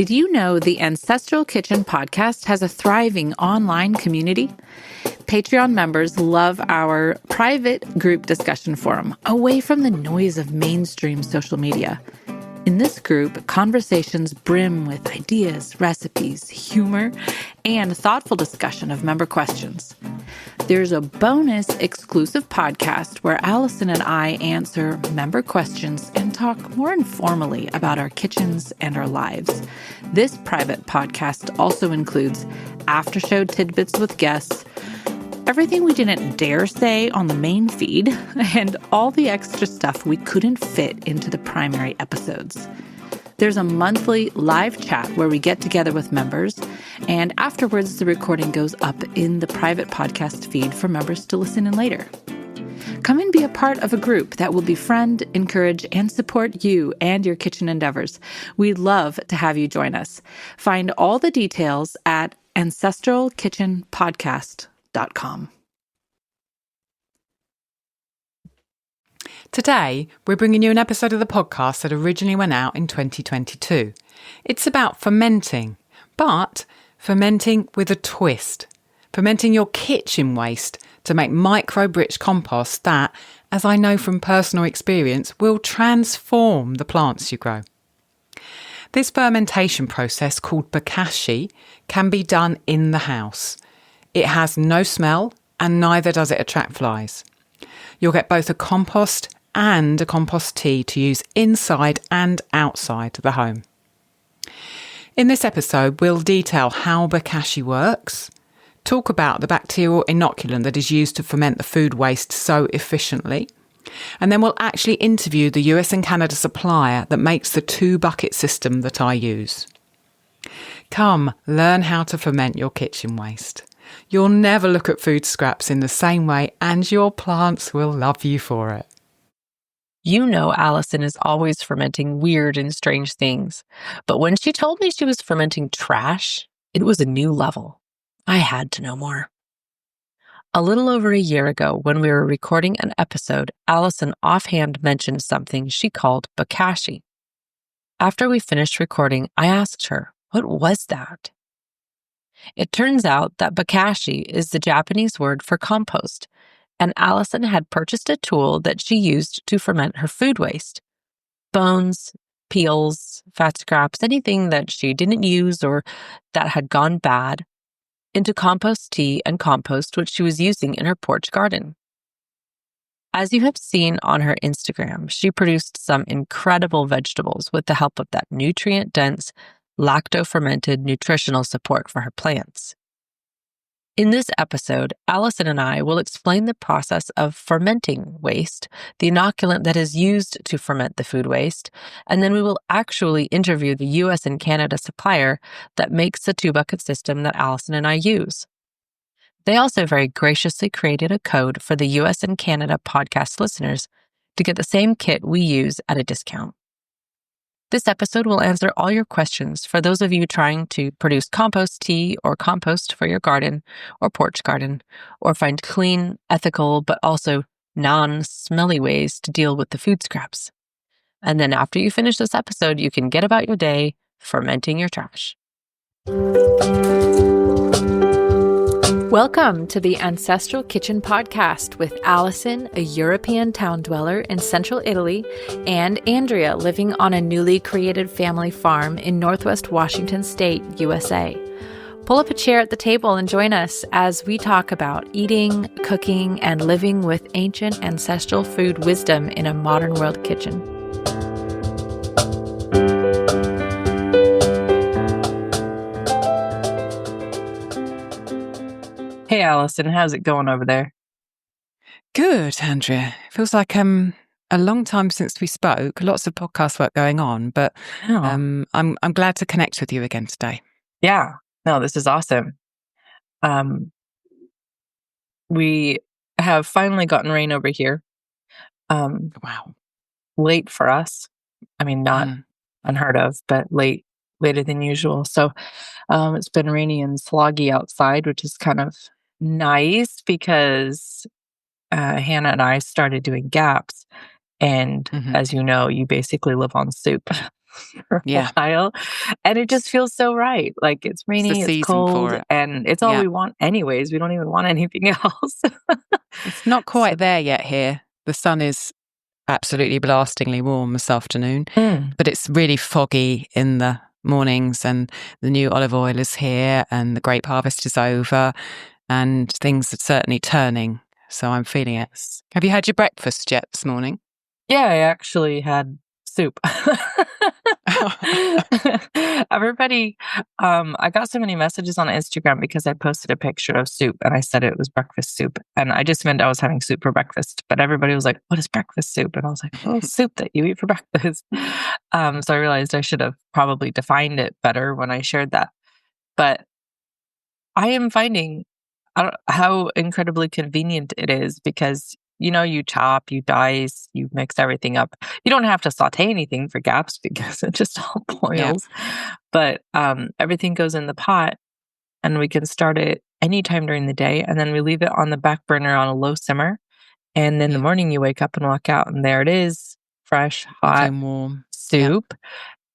Did you know the Ancestral Kitchen podcast has a thriving online community? Patreon members love our private group discussion forum, away from the noise of mainstream social media. In this group, conversations brim with ideas, recipes, humor, and thoughtful discussion of member questions. There's a bonus exclusive podcast where Allison and I answer member questions and talk more informally about our kitchens and our lives. This private podcast also includes after-show tidbits with guests, everything we didn't dare say on the main feed, and all the extra stuff we couldn't fit into the primary episodes. There's a monthly live chat where we get together with members, and afterwards the recording goes up in the private podcast feed for members to listen in later. Come and be a part of a group that will befriend, encourage, and support you and your kitchen endeavors. We'd love to have you join us. Find all the details at ancestralkitchenpodcast.com. Today, we're bringing you an episode of the podcast that originally went out in 2022. It's about fermenting, but fermenting with a twist. Fermenting your kitchen waste to make microbe-rich compost that, as I know from personal experience, will transform the plants you grow. This fermentation process, called Bokashi, can be done in the house. It has no smell, and neither does it attract flies. You'll get both a compost and a compost tea to use inside and outside the home. In this episode, we'll detail how Bokashi works, talk about the bacterial inoculant that is used to ferment the food waste so efficiently, and then we'll actually interview the US and Canada supplier that makes the 2-bucket system that I use. Come, learn how to ferment your kitchen waste. You'll never look at food scraps in the same way, and your plants will love you for it. You know Allison is always fermenting weird and strange things. But when she told me she was fermenting trash, it was a new level. I had to know more. A little over a year ago, when we were recording an episode, Allison offhand mentioned something she called Bokashi. After we finished recording, I asked her, what was that? It turns out that Bokashi is the Japanese word for compost, and Allison had purchased a tool that she used to ferment her food waste. Bones, peels, fat scraps, anything that she didn't use or that had gone bad, into compost tea and compost, which she was using in her porch garden. As you have seen on her Instagram, she produced some incredible vegetables with the help of that nutrient-dense, lacto-fermented nutritional support for her plants. In this episode, Allison and I will explain the process of fermenting waste, the inoculant that is used to ferment the food waste, and then we will actually interview the US and Canada supplier that makes the 2-bucket system that Allison and I use. They also very graciously created a code for the US and Canada podcast listeners to get the same kit we use at a discount. This episode will answer all your questions for those of you trying to produce compost tea or compost for your garden or porch garden, or find clean, ethical, but also non-smelly ways to deal with the food scraps. And then after you finish this episode, you can get about your day fermenting your trash. Welcome to the Ancestral Kitchen Podcast with Allison, a European town dweller in central Italy, and Andrea, living on a newly created family farm in Northwest Washington State, USA. Pull up a chair at the table and join us as we talk about eating, cooking, and living with ancient ancestral food wisdom in a modern world kitchen. Hey, Allison, how's it going over there? Good, Andrea. Feels like a long time since we spoke. Lots of podcast work going on, but I'm glad to connect with you again today. Yeah, no, this is awesome. We have finally gotten rain over here. Wow. Late for us. I mean, not unheard of, but later than usual. So it's been rainy and sloggy outside, which is kind of nice because Hannah and I started doing gaps. And as you know, you basically live on soup. for a while. And it just feels so right. Like it's rainy, it's cold, and it's all we want anyways. We don't even want anything else. It's not quite there yet here. The sun is absolutely blastingly warm this afternoon, but it's really foggy in the mornings, and the new olive oil is here, and the grape harvest is over, and things are certainly turning. So I'm feeling it. Have you had your breakfast yet this morning? Yeah, I actually had soup. Everybody, I got so many messages on Instagram because I posted a picture of soup and I said it was breakfast soup. And I just meant I was having soup for breakfast. But everybody was like, what is breakfast soup? And I was like, well, soup that you eat for breakfast. So I realized I should have probably defined it better when I shared that. But I am finding how incredibly convenient it is because you chop, you dice, you mix everything up. You don't have to saute anything for gaps because it just all boils. Yeah. But everything goes in the pot and we can start it anytime during the day. And then we leave it on the back burner on a low simmer. And in the morning you wake up and walk out and there it is, fresh, hot, warm soup.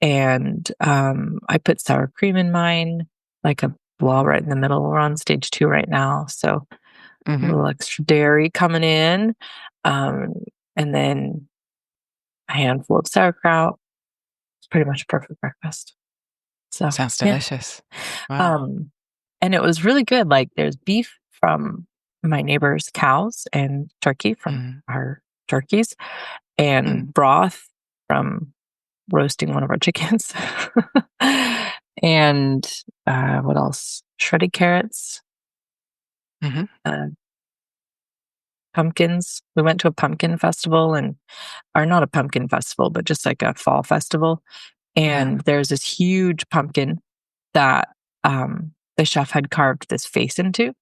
Yeah. And I put sour cream in mine, like right in the middle. We're on stage 2 right now. So a little extra dairy coming in, and then a handful of sauerkraut. It's pretty much a perfect breakfast. So sounds delicious. Yeah. Wow. And it was really good. Like there's beef from my neighbor's cows and turkey from our turkeys, and broth from roasting one of our chickens. And what else? Shredded carrots. Pumpkins. We went to a pumpkin festival or not a pumpkin festival, but just like a fall festival. And there's this huge pumpkin that the chef had carved this face into.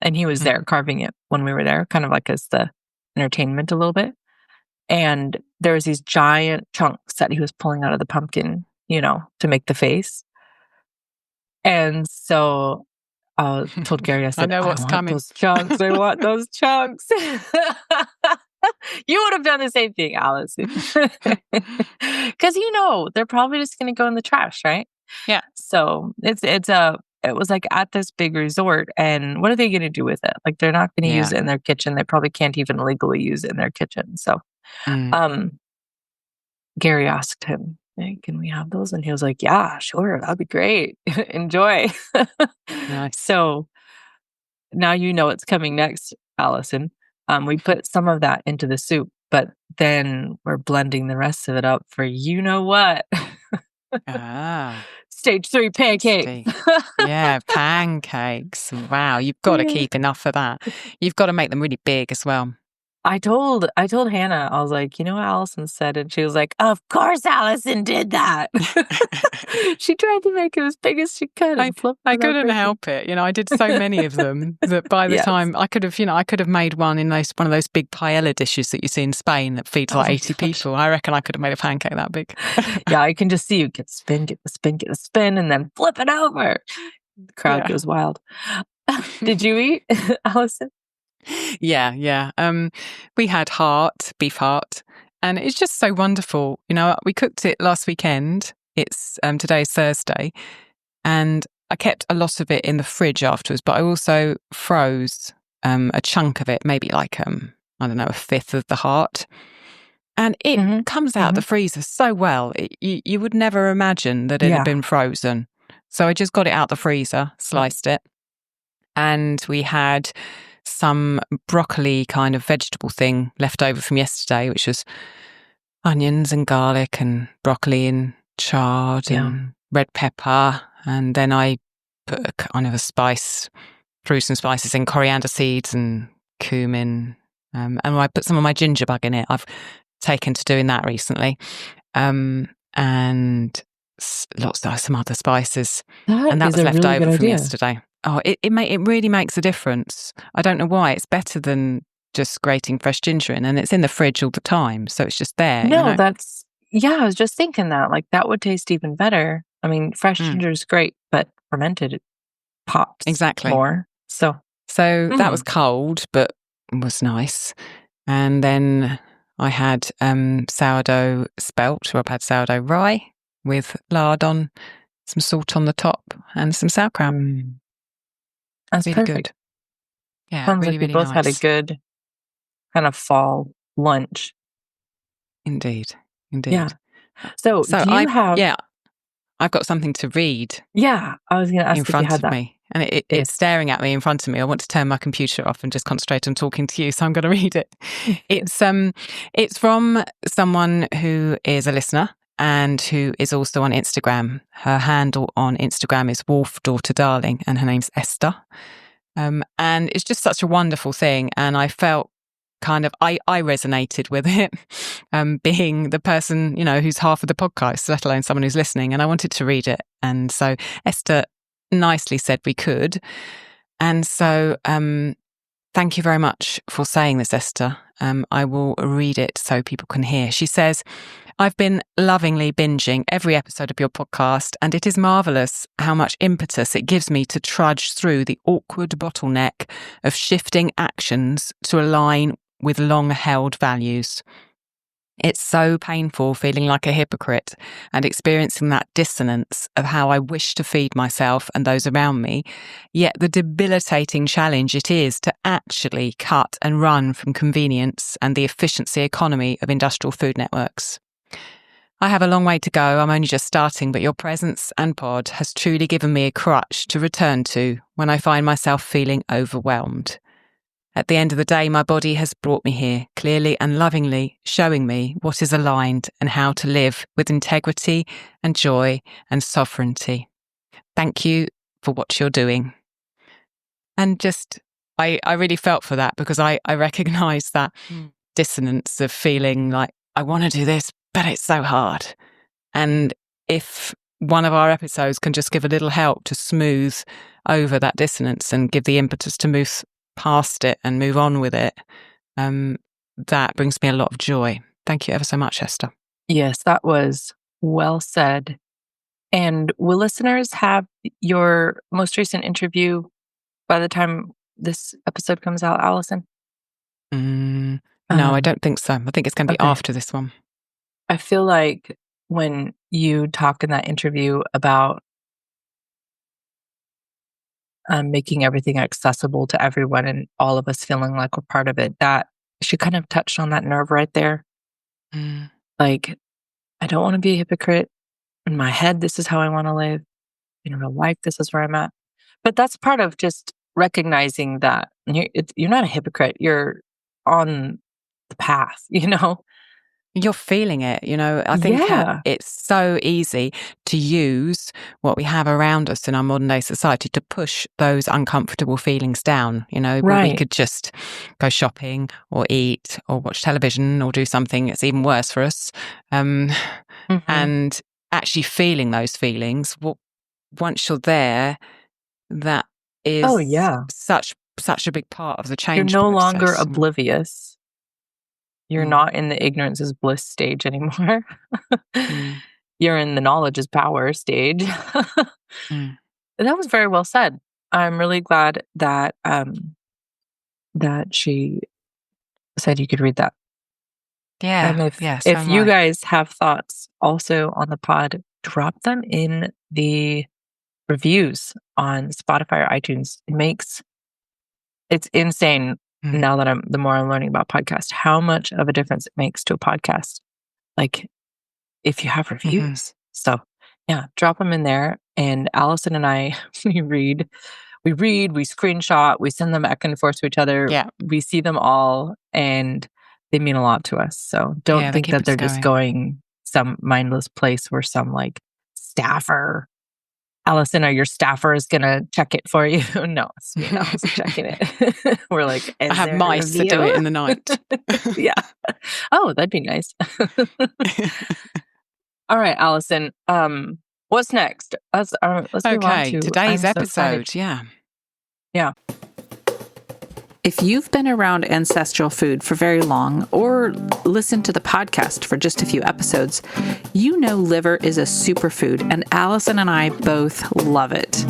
And he was there carving it when we were there, kind of like as the entertainment a little bit. And there was these giant chunks that he was pulling out of the pumpkin, to make the face. And so I told Gary, I said, I know what's coming. Those chunks. I want those chunks. You would have done the same thing, Allison. Because they're probably just going to go in the trash, right? Yeah. So it was like at this big resort, and what are they going to do with it? Like they're not going to use it in their kitchen. They probably can't even legally use it in their kitchen. So, Gary asked him, hey, can we have those? And he was like, yeah, sure. That'd be great. Enjoy. Nice. So now you know what's coming next, Allison. We put some of that into the soup, but then we're blending the rest of it up for what. Stage 3 pancakes. Yeah, pancakes. Wow, you've got to keep enough of that. You've got to make them really big as well. I told Hannah, I was like, you know what Allison said? And she was like, of course Allison did that. She tried to make it as big as she could. I couldn't help it. I did so many of them that by the time I could have made one in one of those big paella dishes that you see in Spain that feeds like 80 people. I reckon I could have made a pancake that big. Yeah, I can just see you get the spin, and then flip it over. The crowd goes wild. Did you eat, Allison? Yeah. We had beef heart, and it's just so wonderful. We cooked it last weekend. It's today's Thursday, and I kept a lot of it in the fridge afterwards, but I also froze a chunk of it, maybe like I don't know, a fifth of the heart. And it comes out of the freezer so well. You would never imagine that it had been frozen. So I just got it out the freezer, sliced it, and we had some broccoli kind of vegetable thing left over from yesterday, which was onions and garlic and broccoli and chard and red pepper. And then I put a kind of threw some spices in, coriander seeds and cumin. And I put some of my ginger bug in it. I've taken to doing that recently. And some other spices. And that was left over from yesterday. Oh, it really makes a difference. I don't know why. It's better than just grating fresh ginger in, and it's in the fridge all the time, so it's just there. No, I was just thinking that. Like, that would taste even better. I mean, fresh ginger is great, but fermented, it pops more. So that was cold, but was nice. And then I had sourdough spelt, or I've had sourdough rye, with lard on, some salt on the top, and some sauerkraut. That's really perfect. Good. Yeah, Sounds really, like we really both nice. had a good kind of fall lunch. Indeed. Yeah. So do you have... I've got something to read Yeah, I was going to in ask if you front had of that. me, and it's Yes. staring at me in front of me. I want to turn my computer off and just concentrate on talking to you, so I'm going to read it. It's from someone who is a listener and who is also on Instagram. Her handle on Instagram is Wolf Daughter Darling, and her name's Esther. And it's just such a wonderful thing, and I felt I resonated with it, being the person, who's half of the podcast, let alone someone who's listening. And I wanted to read it. And so Esther nicely said we could. And so thank you very much for saying this, Esther. I will read it so people can hear. She says, I've been lovingly binging every episode of your podcast, and it is marvellous how much impetus it gives me to trudge through the awkward bottleneck of shifting actions to align with long-held values. It's so painful feeling like a hypocrite and experiencing that dissonance of how I wish to feed myself and those around me, yet the debilitating challenge it is to actually cut and run from convenience and the efficiency economy of industrial food networks. I have a long way to go. I'm only just starting, but your presence and pod has truly given me a crutch to return to when I find myself feeling overwhelmed. At the end of the day, my body has brought me here, clearly and lovingly showing me what is aligned and how to live with integrity and joy and sovereignty. Thank you for what you're doing. And just, I really felt for that, because I recognise that dissonance of feeling like I want to do this, but it's so hard. And if one of our episodes can just give a little help to smooth over that dissonance and give the impetus to move past it and move on with it, that brings me a lot of joy. Thank you ever so much, Esther. Yes, that was well said. And will listeners have your most recent interview by the time this episode comes out, Allison? No, I don't think so. I think it's going to be after this one. I feel like when you talk in that interview about making everything accessible to everyone and all of us feeling like we're part of it, that she kind of touched on that nerve right there. Like, I don't want to be a hypocrite. In my head, this is how I want to live. In real life, this is where I'm at. But that's part of just recognizing that you're not a hypocrite. You're on the path, You're feeling it, I think it's so easy to use what we have around us in our modern day society to push those uncomfortable feelings down, Right. We could just go shopping or eat or watch television or do something that's even worse for us. And actually feeling those feelings, once you're there, that is such a big part of the change. You're no process. longer oblivious. You're not in the ignorance is bliss stage anymore. You're in the knowledge is power stage. That was very well said. I'm really glad that that she said you could read that. Yeah. And if you guys have thoughts also on the pod, drop them in the reviews on Spotify or iTunes. It's insane. Now that the more I'm learning about podcasts, how much of a difference it makes to a podcast. Like, if you have reviews. So yeah, drop them in there. And Allison and I, we read, we screenshot, we send them back and forth to each other. Yeah. We see them all and they mean a lot to us. So don't think that they're just going some mindless place where some like staffer, Allison or your staffer is going to check it for you. No, it's me and Allison checking it. We're like, I have mice that do it in the night. Yeah. Oh, that'd be nice. All right, Allison. What's next? Let's move on to today's episode. Yeah. If you've been around ancestral food for very long or listened to the podcast for just a few episodes, you know liver is a superfood, and Allison and I both love it.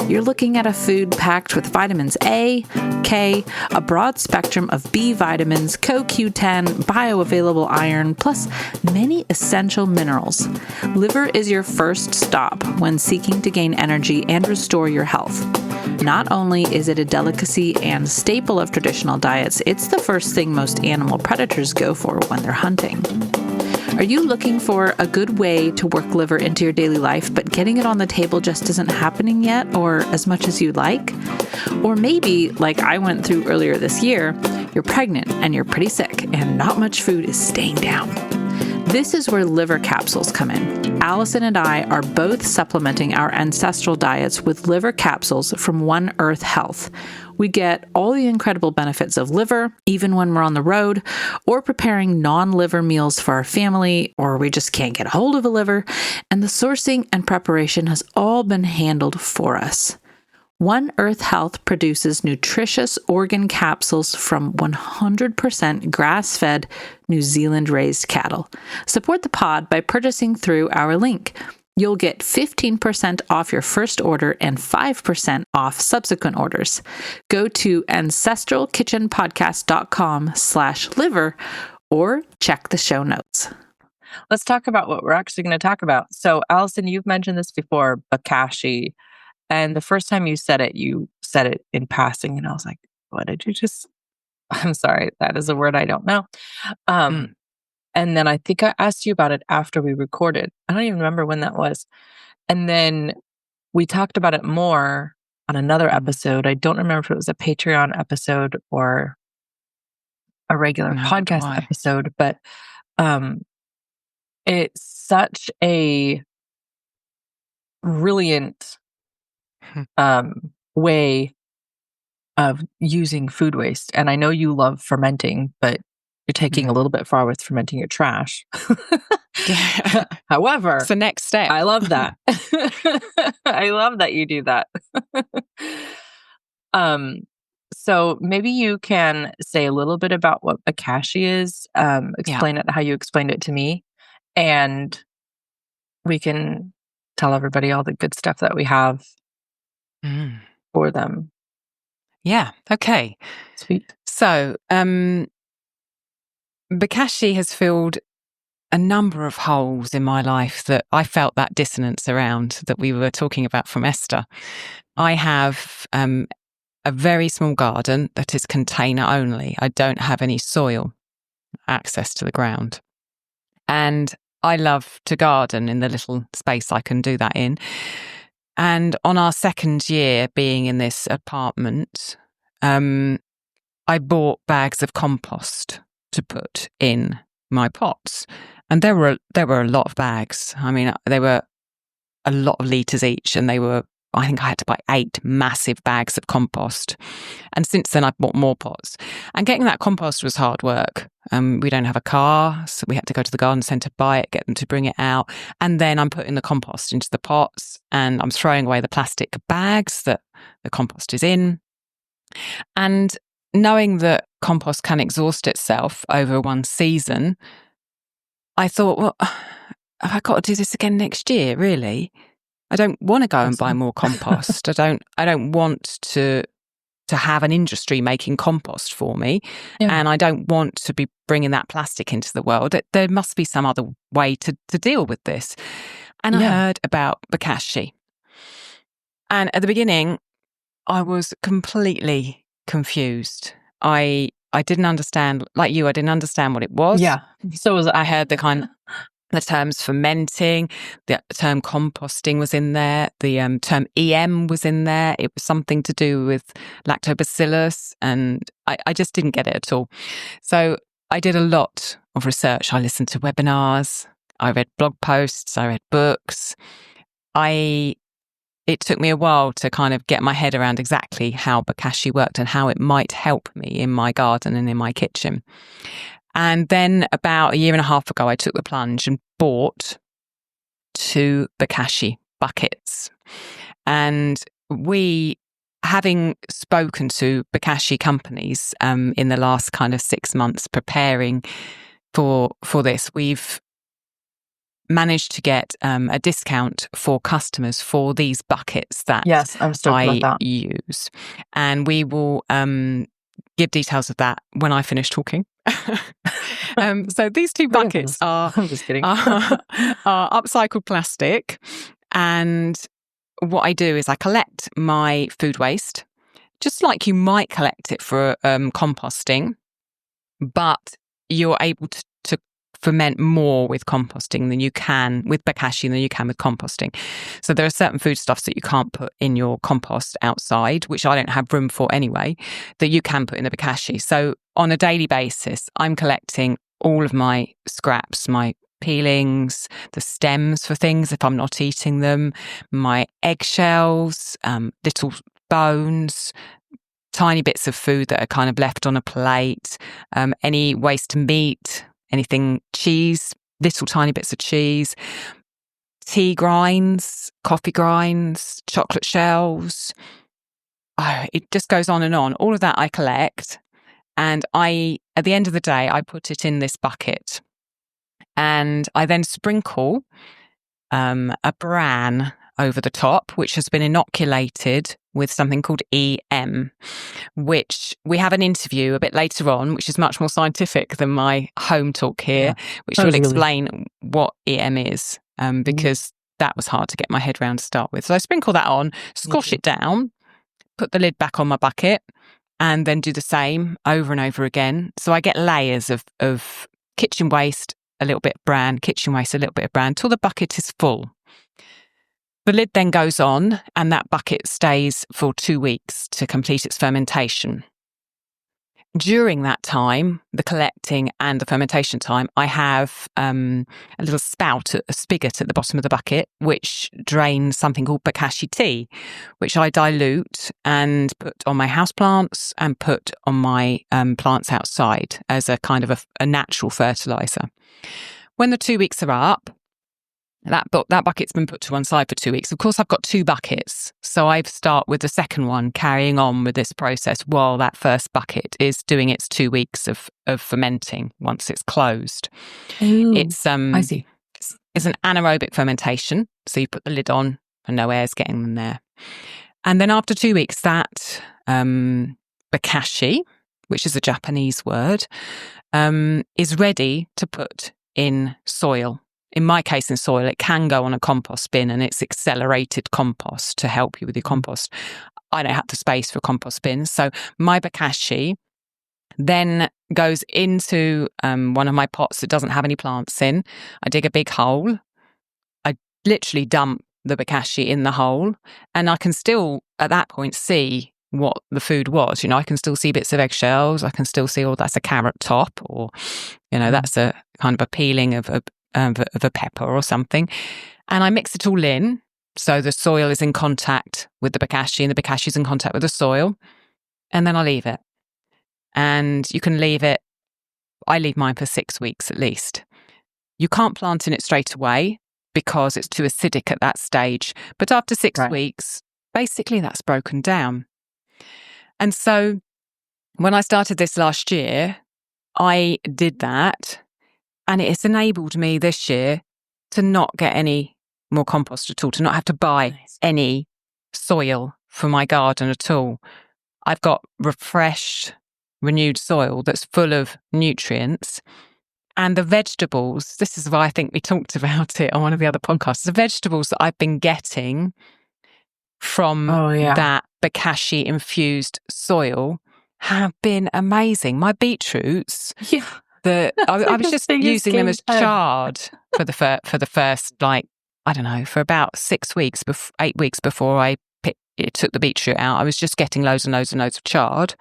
You're looking at a food packed with vitamins A, K, a broad spectrum of B vitamins, CoQ10, bioavailable iron, plus many essential minerals. Liver is your first stop when seeking to gain energy and restore your health. Not only is it a delicacy and staple of traditional diets, it's the first thing most animal predators go for when they're hunting. Are you looking for a good way to work liver into your daily life, but getting it on the table just isn't happening yet or as much as you'd like? Or maybe, like I went through earlier this year, you're pregnant and you're pretty sick and not much food is staying down. This is where liver capsules come in. Allison and I are both supplementing our ancestral diets with liver capsules from One Earth Health. We get all the incredible benefits of liver, even when we're on the road, or preparing non-liver meals for our family, or we just can't get a hold of a liver, and the sourcing and preparation has all been handled for us. One Earth Health produces nutritious organ capsules from 100% grass-fed, New Zealand-raised cattle. Support the pod by purchasing through our link. You'll get 15% off your first order and 5% off subsequent orders. Go to ancestralkitchenpodcast.com/liver or check the show notes. Let's talk about what we're actually going to talk about. So, Allison, you've mentioned this before, Bokashi. And the first time you said it in passing. And I was like, what did you just... I'm sorry, that is a word I don't know. And then I think I asked you about it after we recorded. I don't even remember when that was. And then we talked about it more on another episode. I don't remember if it was a Patreon episode or a regular podcast episode, but it's such a brilliant way of using food waste. And I know you love fermenting, but you're taking a little bit far with fermenting your trash. However, it's the next step. I love that. I love that you do that. So maybe you can say a little bit about what Bokashi is, explain it how you explained it to me, and we can tell everybody all the good stuff that we have for them. Yeah. Okay. Sweet. So, Bokashi has filled a number of holes in my life that I felt that dissonance around that we were talking about from Esther. I have a very small garden that is container only. I don't have any soil access to the ground. And I love to garden in the little space I can do that in. And on our second year being in this apartment, I bought bags of compost to put in my pots. And there were a lot of bags. I mean, they were a lot of litres each, and I think I had to buy 8 massive bags of compost. And since then, I've bought more pots. And getting that compost was hard work. We don't have a car, so we had to go to the garden centre, buy it, get them to bring it out. And then I'm putting the compost into the pots, and I'm throwing away the plastic bags that the compost is in. And knowing that compost can exhaust itself over one season, I thought, well, have I got to do this again next year, really? I don't want to go and buy more compost. I don't want to have an industry making compost for me. Yeah. And I don't want to be bringing that plastic into the world. There must be some other way to deal with this. And I heard about Bokashi. And at the beginning, I was completely confused. I didn't understand, like you, I didn't understand what it was. Yeah. So was I heard the terms fermenting, the term composting was in there, the term EM was in there. It was something to do with lactobacillus, and I just didn't get it at all. So I did a lot of research. I listened to webinars, I read blog posts, I read books. It took me a while to kind of get my head around exactly how Bokashi worked and how it might help me in my garden and in my kitchen. And then about 1.5 years ago, I took the plunge and bought 2 Bokashi buckets. And having spoken to Bokashi companies in the last kind of 6 months preparing for this, we've managed to get a discount for customers for these buckets that Yes, I'm stoked about that. use. And we will give details of that when I finish talking. So these two buckets are I'm just kidding. are upcycled plastic. And what I do is I collect my food waste, just like you might collect it for composting, but you're able to ferment more with composting than you can with Bokashi than you can with composting. So there are certain foodstuffs that you can't put in your compost outside, which I don't have room for anyway, that you can put in the Bokashi. So on a daily basis, I'm collecting all of my scraps, my peelings, the stems for things if I'm not eating them, my eggshells, little bones, tiny bits of food that are kind of left on a plate, any waste meat, anything, cheese, little tiny bits of cheese, tea grinds, coffee grinds, chocolate shells. Oh, it just goes on and on. All of that I collect, and at the end of the day, I put it in this bucket, and I then sprinkle a bran over the top, which has been inoculated with something called EM, which we have an interview a bit later on, which is much more scientific than my home talk here, which will explain what EM is, because that was hard to get my head around to start with. So I sprinkle that on, squash it down, put the lid back on my bucket, and then do the same over and over again. So I get layers of kitchen waste, a little bit of bran, kitchen waste, a little bit of bran, till the bucket is full. The lid then goes on, and that bucket stays for 2 weeks to complete its fermentation. During that time, the collecting and the fermentation time, I have a little spout, a spigot at the bottom of the bucket, which drains something called Bokashi tea, which I dilute and put on my houseplants and put on my plants outside as a kind of a natural fertilizer. When the 2 weeks are up, that bucket's been put to one side for 2 weeks. Of course, I've got two buckets. So I start with the second one, carrying on with this process while that first bucket is doing its 2 weeks of fermenting once it's closed. Ooh, I see. It's an anaerobic fermentation. So you put the lid on and no air's getting in there. And then after 2 weeks, that Bokashi, which is a Japanese word, is ready to put in soil. In my case, in soil, it can go on a compost bin, and it's accelerated compost to help you with your compost. I don't have the space for compost bins. So my Bokashi then goes into one of my pots that doesn't have any plants in. I dig a big hole. I literally dump the Bokashi in the hole, and I can still, at that point, see what the food was. I can still see bits of eggshells. I can still see, that's a carrot top, or, that's a kind of a peeling of a pepper or something. And I mix it all in. So the soil is in contact with the Bokashi, and the Bokashi is in contact with the soil. And then I leave it. And you can leave it, I leave mine for 6 weeks at least. You can't plant in it straight away because it's too acidic at that stage. But after 6 weeks, basically that's broken down. And so when I started this last year, I did that. And it has enabled me this year to not get any more compost at all, to not have to buy any soil for my garden at all. I've got refreshed, renewed soil that's full of nutrients. And the vegetables, this is why I think we talked about it on one of the other podcasts, the vegetables that I've been getting from that Bokashi infused soil have been amazing. My beetroots... Yeah. I was just using them as chard for the first, for about 6 weeks, 8 weeks before I took the beetroot out. I was just getting loads and loads and loads of chard.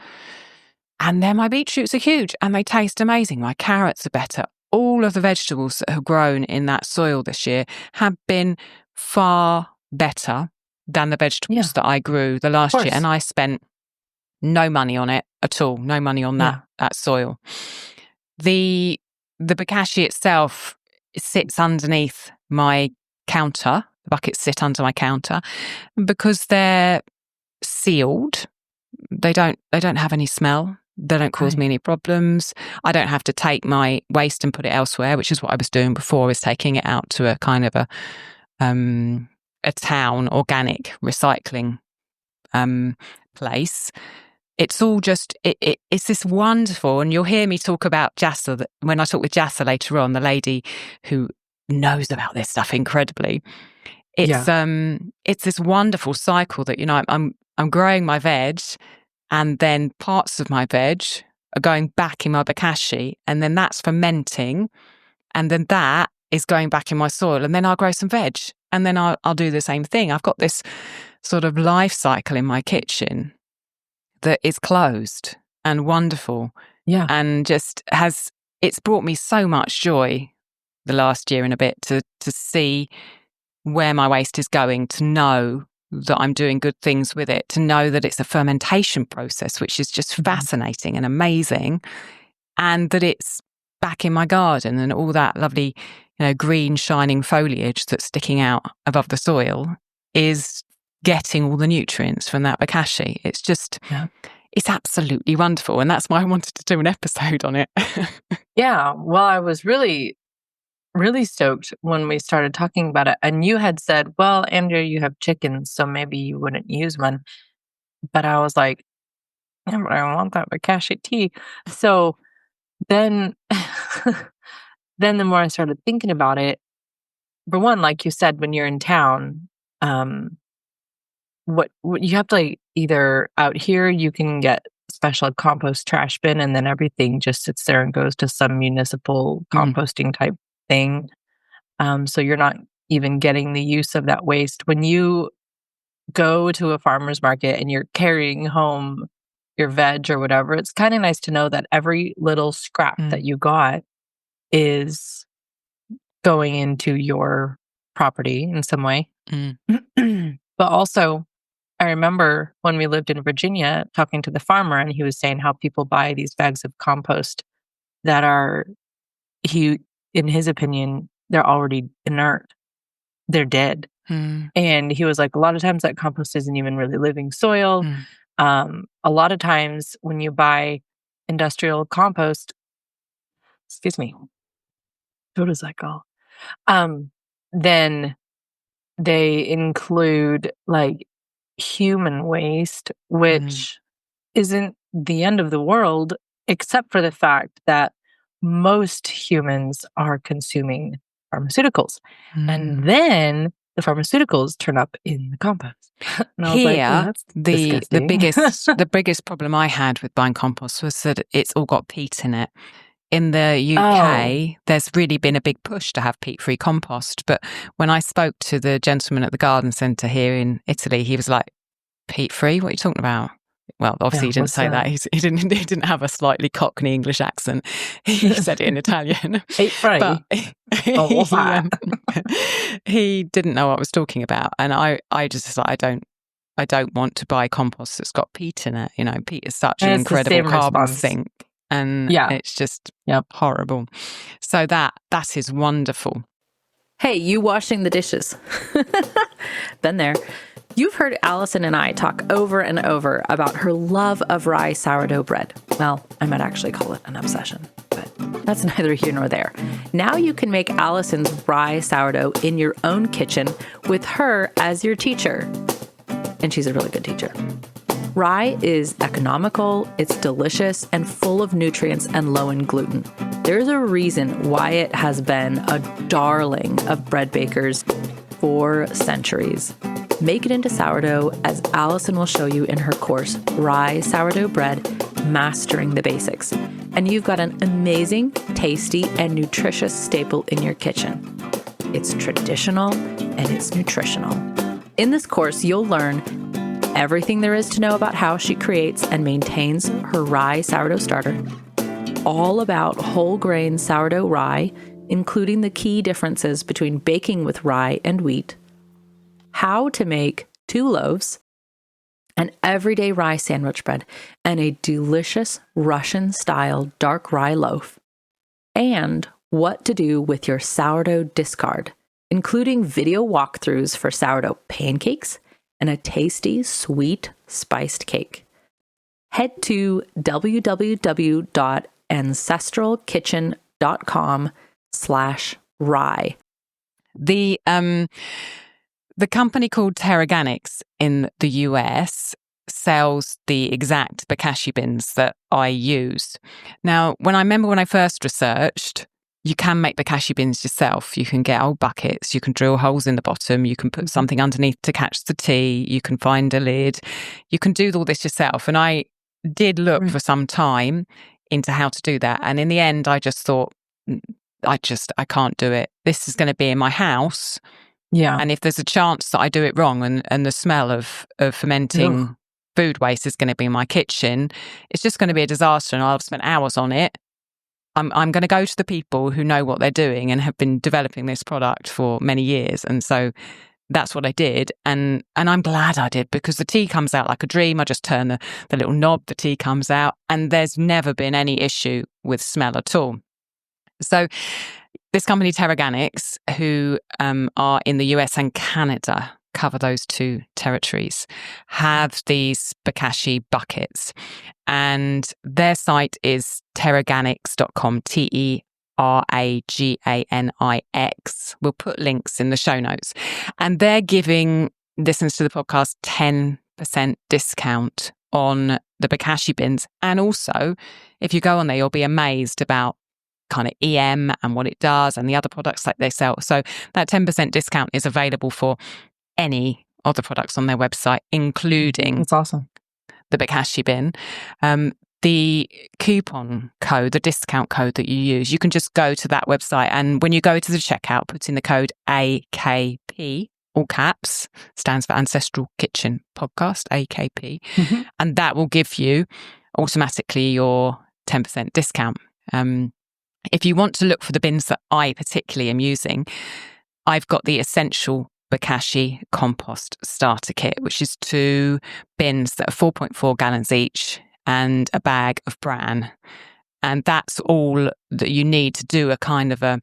And then my beetroots are huge and they taste amazing. My carrots are better. All of the vegetables that have grown in that soil this year have been far better than the vegetables that I grew the last year. And I spent no money on it at all. No money on that soil. The Bokashi itself sits underneath my counter. The buckets sit under my counter because they're sealed. They don't have any smell. They don't cause me any problems. I don't have to take my waste and put it elsewhere, which is what I was doing before, is taking it out to a kind of a town organic recycling place. It's all just, it's this wonderful, and you'll hear me talk about Jassa, when I talk with Jassa later on, the lady who knows about this stuff incredibly. It's this wonderful cycle that, I'm growing my veg, and then parts of my veg are going back in my Bokashi, and then that's fermenting, and then that is going back in my soil, and then I'll grow some veg, and then I'll do the same thing. I've got this sort of life cycle in my kitchen that is closed and wonderful. Yeah. And it's brought me so much joy the last year and a bit to see where my waste is going, to know that I'm doing good things with it, to know that it's a fermentation process, which is just fascinating and amazing, and that it's back in my garden, and all that lovely, green shining foliage that's sticking out above the soil is getting all the nutrients from that Bokashi. It's just, it's absolutely wonderful. And that's why I wanted to do an episode on it. Yeah. Well, I was really, really stoked when we started talking about it. And you had said, well, Andrea, you have chickens, so maybe you wouldn't use one. But I was like, yeah, but I want that Bokashi tea. So then, then the more I started thinking about it, for one, like you said, when you're in town, what you have to either out here, you can get special compost trash bin, and then everything just sits there and goes to some municipal composting type thing. So you're not even getting the use of that waste. When you go to a farmer's market and you're carrying home your veg or whatever, it's kind of nice to know that every little scrap that you got is going into your property in some way. But also, I remember when we lived in Virginia talking to the farmer, and he was saying how people buy these bags of compost that are, in his opinion, they're already inert. They're dead. And he was like, a lot of times that compost isn't even really living soil. A lot of times when you buy industrial compost, excuse me, what does that call? Then they include human waste, which isn't the end of the world, except for the fact that most humans are consuming pharmaceuticals. And then the pharmaceuticals turn up in the compost. And I was like, well, that's the biggest problem I had with buying compost was that it's all got peat in it. In the UK, there's really been a big push to have peat-free compost. But when I spoke to the gentleman at the garden centre here in Italy, he was like, peat-free? What are you talking about? Well, obviously he didn't say that. He didn't have a slightly Cockney English accent. He said it in Italian. Peat-free? But he didn't know what I was talking about. And I just was like, I don't want to buy compost that's got peat in it. Peat is such an incredible carbon sink. And it's just horrible. So that is wonderful. Hey, you washing the dishes. Been there. You've heard Allison and I talk over and over about her love of rye sourdough bread. Well, I might actually call it an obsession, but that's neither here nor there. Now you can make Allison's rye sourdough in your own kitchen with her as your teacher. And she's a really good teacher. Rye is economical, it's delicious, and full of nutrients and low in gluten. There's a reason why it has been a darling of bread bakers for centuries. Make it into sourdough, as Allison will show you in her course, Rye Sourdough Bread, Mastering the Basics. And you've got an amazing, tasty, and nutritious staple in your kitchen. It's traditional and it's nutritional. In this course, you'll learn everything there is to know about how she creates and maintains her rye sourdough starter, all about whole grain sourdough rye, including the key differences between baking with rye and wheat, how to make 2 loaves, an everyday rye sandwich bread, and a delicious Russian-style dark rye loaf, and what to do with your sourdough discard, including video walkthroughs for sourdough pancakes and a tasty, sweet, spiced cake. head to www.ancestralkitchen.com/rye. The company called Terraganics in the US sells the exact Bokashi bins that I use. Now, when I first researched, you can make Bokashi bins yourself. You can get old buckets, you can drill holes in the bottom, you can put something underneath to catch the tea, you can find a lid, you can do all this yourself. And I did look for some time into how to do that. And in the end, I just thought, I can't do it. This is going to be in my house. Yeah. And if there's a chance that I do it wrong and the smell of fermenting food waste is going to be in my kitchen, it's just going to be a disaster and I'll have spent hours on it. I'm going to go to the people who know what they're doing and have been developing this product for many years. And so that's what I did. And I'm glad I did, because the tea comes out like a dream. I just turn the little knob, the tea comes out, and there's never been any issue with smell at all. So this company, Terraganics, who are in the US and Canada, cover those two territories, have these Bokashi buckets. And their site is terraganics.com, TERAGANIX. We'll put links in the show notes. And they're giving listeners to the podcast 10% discount on the Bokashi bins. And also, if you go on there, you'll be amazed about kind of EM and what it does and the other products that they sell. So that 10% discount is available for any of the products on their website, including That's awesome. the Bokashi bin. The coupon code, the discount code that you use, you can just go to that website, and when you go to the checkout, put in the code AKP, all caps, stands for Ancestral Kitchen Podcast, AKP, and that will give you automatically your 10% discount. If you want to look for the bins that I particularly am using, I've got the Essential Bokashi Compost Starter Kit, which is 2 bins that are 4.4 gallons each and a bag of bran. And that's all that you need to do a kind of a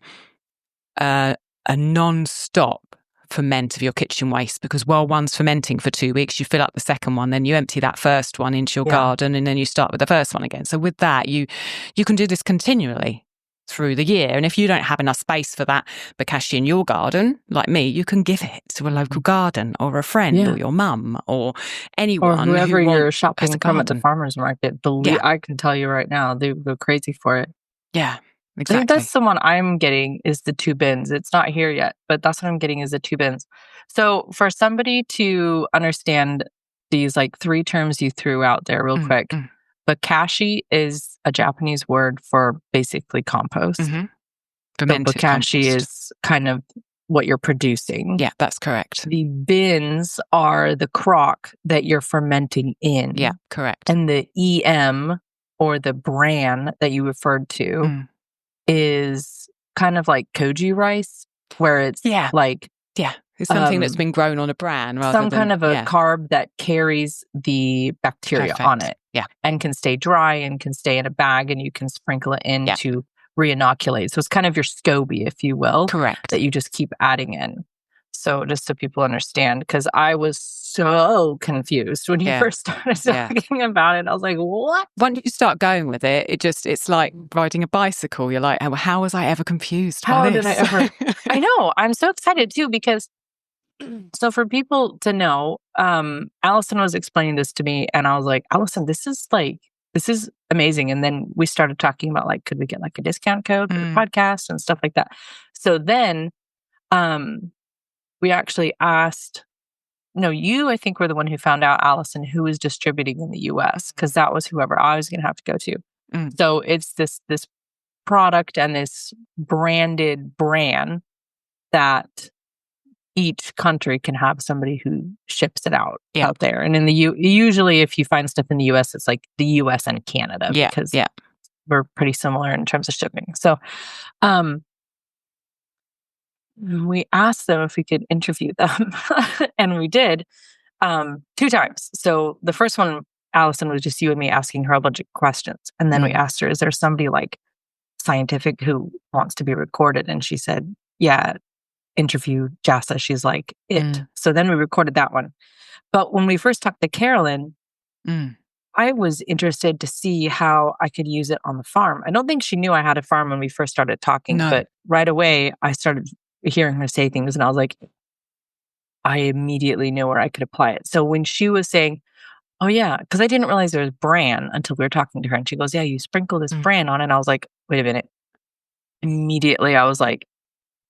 non-stop ferment of your kitchen waste, because while one's fermenting for 2 weeks, you fill up the second one, then you empty that first one into your garden, and then you start with the first one again. So with that, you can do this continually through the year. And if you don't have enough space for that Bokashi in your garden, like me, you can give it to a local garden or a friend or your mum or anyone. Or whoever you're shopping from at the garden. farmer's market. I can tell you right now, they go crazy for it. Yeah, I exactly. think that's the one I'm getting, is the 2 bins. It's not here yet, but that's what I'm getting, is the 2 bins. So for somebody to understand these like 3 terms you threw out there real quick, Bokashi is a Japanese word for basically compost. Fermented Bokashi compost is kind of what you're producing. Yeah, that's correct. The bins are the crock that you're fermenting in. Yeah, correct. And the EM, or the bran that you referred to, is kind of like koji rice, where it's like... Yeah, it's something that's been grown on a bran rather some than... kind of a carb that carries the bacteria on it. Yeah. And can stay dry and can stay in a bag, and you can sprinkle it in to re-inoculate. So it's kind of your SCOBY, if you will. Correct. That you just keep adding in. So just so people understand, because I was so confused when you first started talking about it. I was like, what? Once you start going with it, it's like riding a bicycle. You're like, how was I ever confused by How this? did I ever... I know. I'm so excited too, because... So for people to know, Allison was explaining this to me, and I was like, Allison, this is amazing. And then we started talking about, like, could we get like a discount code for the podcast and stuff like that. So then we actually asked, no, you, I think, were the one who found out, Allison, who was distributing in the US, because that was whoever I was going to have to go to. So it's this product and this branded brand that each country can have somebody who ships it out there. And in the usually if you find stuff in the US, it's like the US and Canada, because we're pretty similar in terms of shipping. So we asked them if we could interview them, and we did 2 times. So the first one, Allison, was just you and me asking her a bunch of questions. And then we asked her, is there somebody like scientific who wants to be recorded? And she said, yeah, interview Jassa. She's like, it. So then we recorded that one. But when we first talked to Carolyn, I was interested to see how I could use it on the farm. I don't think she knew I had a farm when we first started talking, No. but right away I started hearing her say things and I was like, I immediately knew where I could apply it. So when she was saying, oh yeah, because I didn't realize there was bran until we were talking to her and she goes, yeah, you sprinkle this bran on it. And I was like, wait a minute. Immediately I was like,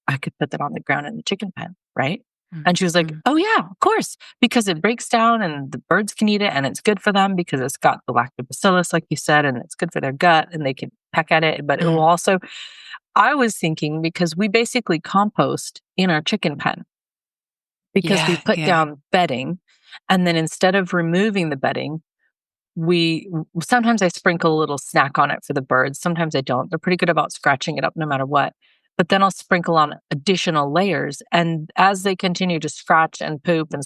I could put that on the ground in the chicken pen, right? And she was like, oh yeah, of course, because it breaks down and the birds can eat it and it's good for them because it's got the lactobacillus, like you said, and it's good for their gut and they can peck at it. But it will also, I was thinking because we basically compost in our chicken pen because we put down bedding. And then instead of removing the bedding, sometimes I sprinkle a little snack on it for the birds. Sometimes I don't. They're pretty good about scratching it up no matter what. But then I'll sprinkle on additional layers. And as they continue to scratch and poop, then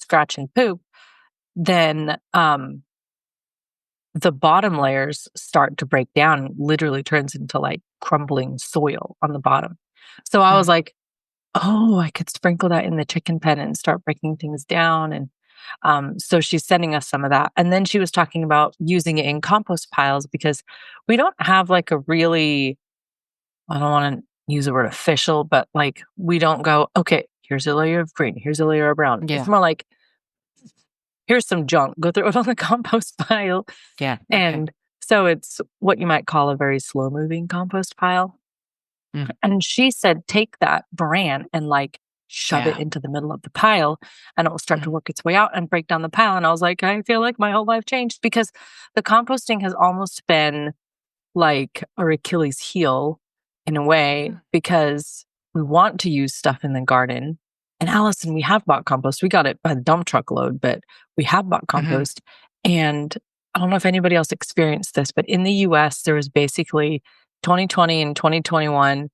the bottom layers start to break down, literally turns into like crumbling soil on the bottom. So I was like, oh, I could sprinkle that in the chicken pen and start breaking things down. And so she's sending us some of that. And then she was talking about using it in compost piles because we don't have like a really, I don't want to use the word official, but like we don't go, okay, here's a layer of green, here's a layer of brown. Yeah. It's more like, here's some junk, go throw it on the compost pile. Yeah. And so it's what you might call a very slow moving compost pile. And she said, take that bran and like shove it into the middle of the pile and it will start to work its way out and break down the pile. And I was like, I feel like my whole life changed because the composting has almost been like our Achilles heel in a way because we want to use stuff in the garden. And Allison, we have bought compost. We got it by the dump truck load, but we have bought compost. And I don't know if anybody else experienced this, but in the US, there was basically 2020 and 2021,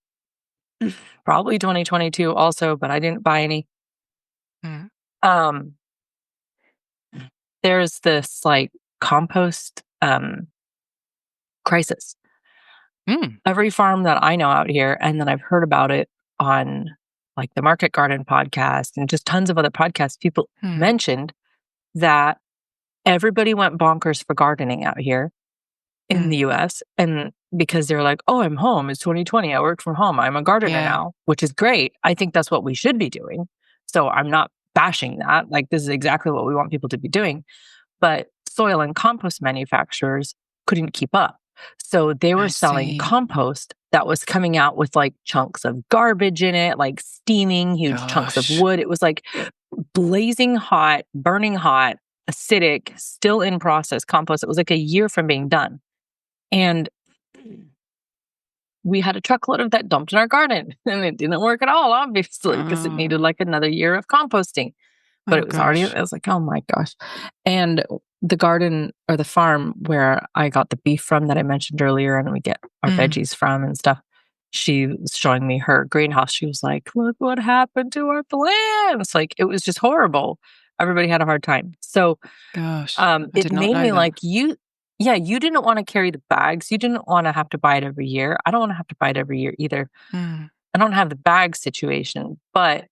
probably 2022 also, but I didn't buy any. There's this like compost crisis. Every farm that I know out here, and then I've heard about it on like the Market Garden podcast and just tons of other podcasts, people mentioned that everybody went bonkers for gardening out here in the US. And because they're like, oh, I'm home. It's 2020. I work from home. I'm a gardener now, which is great. I think that's what we should be doing. So I'm not bashing that. Like, this is exactly what we want people to be doing. But soil and compost manufacturers couldn't keep up. So they were selling compost that was coming out with like chunks of garbage in it, like steaming huge chunks of wood. It was like blazing hot, burning hot, acidic, still in process compost. It was like a year from being done. And we had a truckload of that dumped in our garden and it didn't work at all, obviously, because it needed like another year of composting. But it was already, I was like, oh my gosh. And the garden or the farm where I got the beef from that I mentioned earlier and we get our veggies from and stuff, she was showing me her greenhouse. She was like, look what happened to our plants. Like, it was just horrible. Everybody had a hard time. So it made me like, you didn't want to carry the bags. You didn't want to have to buy it every year. I don't want to have to buy it every year either. I don't have the bag situation, but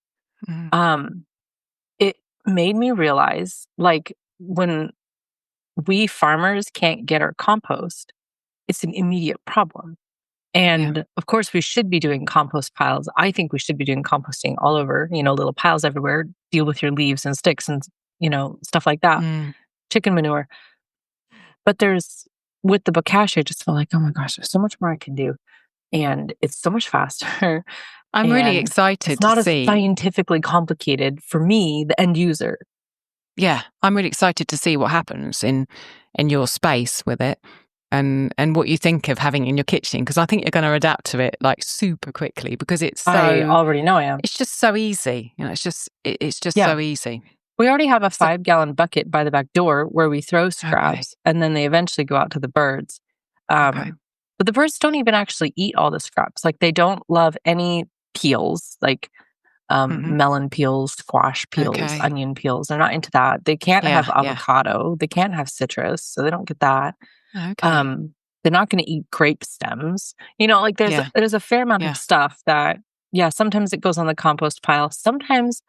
it made me realize, like, when we farmers can't get our compost, it's an immediate problem. And of course, we should be doing compost piles. I think we should be doing composting all over, little piles everywhere, deal with your leaves and sticks and, stuff like that, chicken manure. But with the Bokashi, I just feel like, oh my gosh, there's so much more I can do. And it's so much faster. I'm really excited it's not to see. as scientifically complicated for me, the end user. Yeah, I'm really excited to see what happens in your space with it and what you think of having it in your kitchen, because I think you're going to adapt to it like super quickly because it's so... I already know I am. It's just so easy. It's just so easy. We already have a 5-gallon bucket by the back door where we throw scraps and then they eventually go out to the birds. But the birds don't even actually eat all the scraps. Like, they don't love any peels, like melon peels, squash peels, onion peels. They're not into that. They can't have avocado. They can't have citrus, so they don't get that. They're not going to eat grape stems. Like there's a fair amount of stuff that, sometimes it goes on the compost pile. Sometimes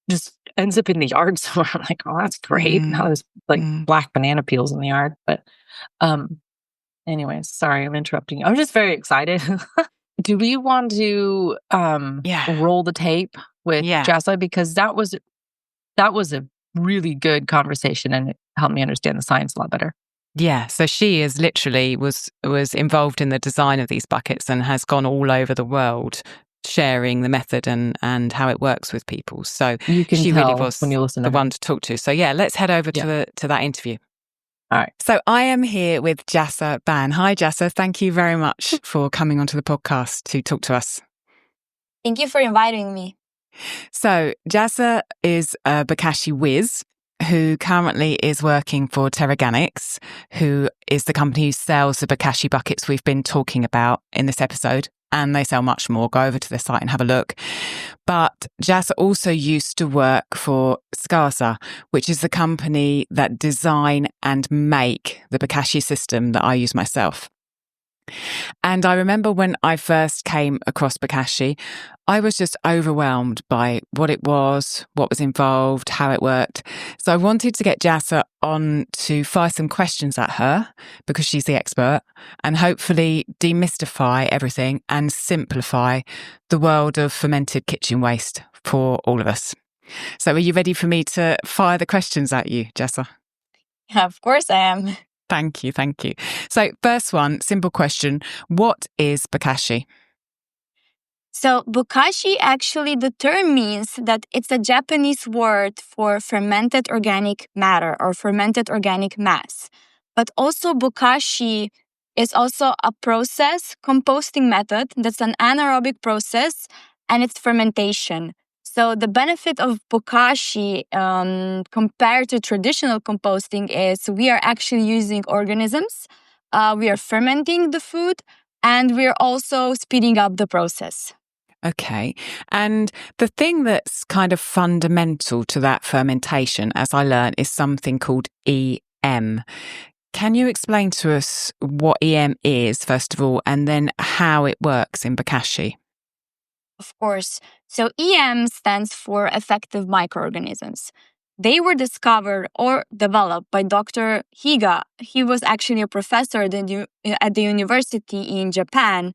just ends up in the yard somewhere. I'm like, oh, that's great. Now there's like black banana peels in the yard. But anyways, sorry, I'm interrupting you. I'm just very excited. Do we want to roll the tape with Jessa? Because that was a really good conversation, and it helped me understand the science a lot better. Yeah, so she is literally was involved in the design of these buckets and has gone all over the world sharing the method and how it works with people. So you can she tell really was when you listen to the one to talk to. So yeah, let's head over to that interview. All right. So I am here with Jessa Ban. Hi, Jessa. Thank you very much for coming onto the podcast to talk to us. Thank you for inviting me. So Jessa is a Bokashi whiz who currently is working for Terraganics, who is the company who sells the Bokashi buckets we've been talking about in this episode. And they sell much more. Go over to their site and have a look. But Jessa also used to work for Scasa, which is the company that design and make the Bokashi system that I use myself. And I remember when I first came across Bokashi, I was just overwhelmed by what it was, what was involved, how it worked. So I wanted to get Jessa on to fire some questions at her because she's the expert and hopefully demystify everything and simplify the world of fermented kitchen waste for all of us. So are you ready for me to fire the questions at you, Jessa? Of course I am. Thank you. So first one, simple question. What is Bokashi? So Bokashi, actually, the term means that it's a Japanese word for fermented organic matter or fermented organic mass. But also Bokashi is also a process, composting method, that's an anaerobic process, and it's fermentation. So the benefit of Bokashi compared to traditional composting is we are actually using organisms, we are fermenting the food, and we're also speeding up the process. Okay. And the thing that's kind of fundamental to that fermentation, as I learned, is something called EM. Can you explain to us what EM is, first of all, and then how it works in Bokashi? Of course. So EM stands for effective microorganisms. They were discovered or developed by Dr. Higa. He was actually a professor at the university in Japan.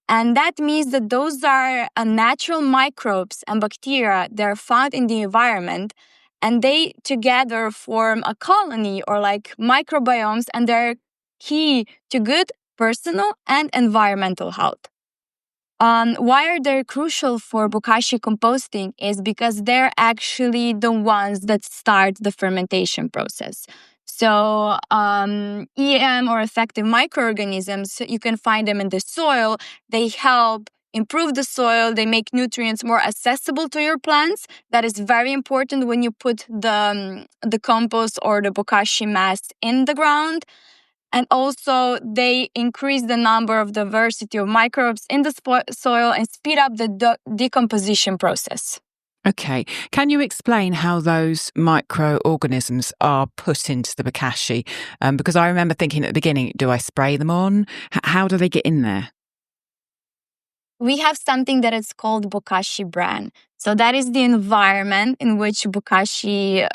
And that means that those are natural microbes and bacteria that are found in the environment. And they together form a colony or like microbiomes, and they're key to good personal and environmental health. Why are they crucial for Bokashi composting is because they're actually the ones that start the fermentation process. So EM or effective microorganisms, you can find them in the soil. They help improve the soil. They make nutrients more accessible to your plants. That is very important when you put the compost or the Bokashi mass in the ground. And also, they increase the number of diversity of microbes in the soil and speed up the decomposition process. Okay. Can you explain how those microorganisms are put into the Bokashi? Because I remember thinking at the beginning, do I spray them on? How do they get in there? We have something that is called Bokashi bran. So that is the environment in which Bokashi,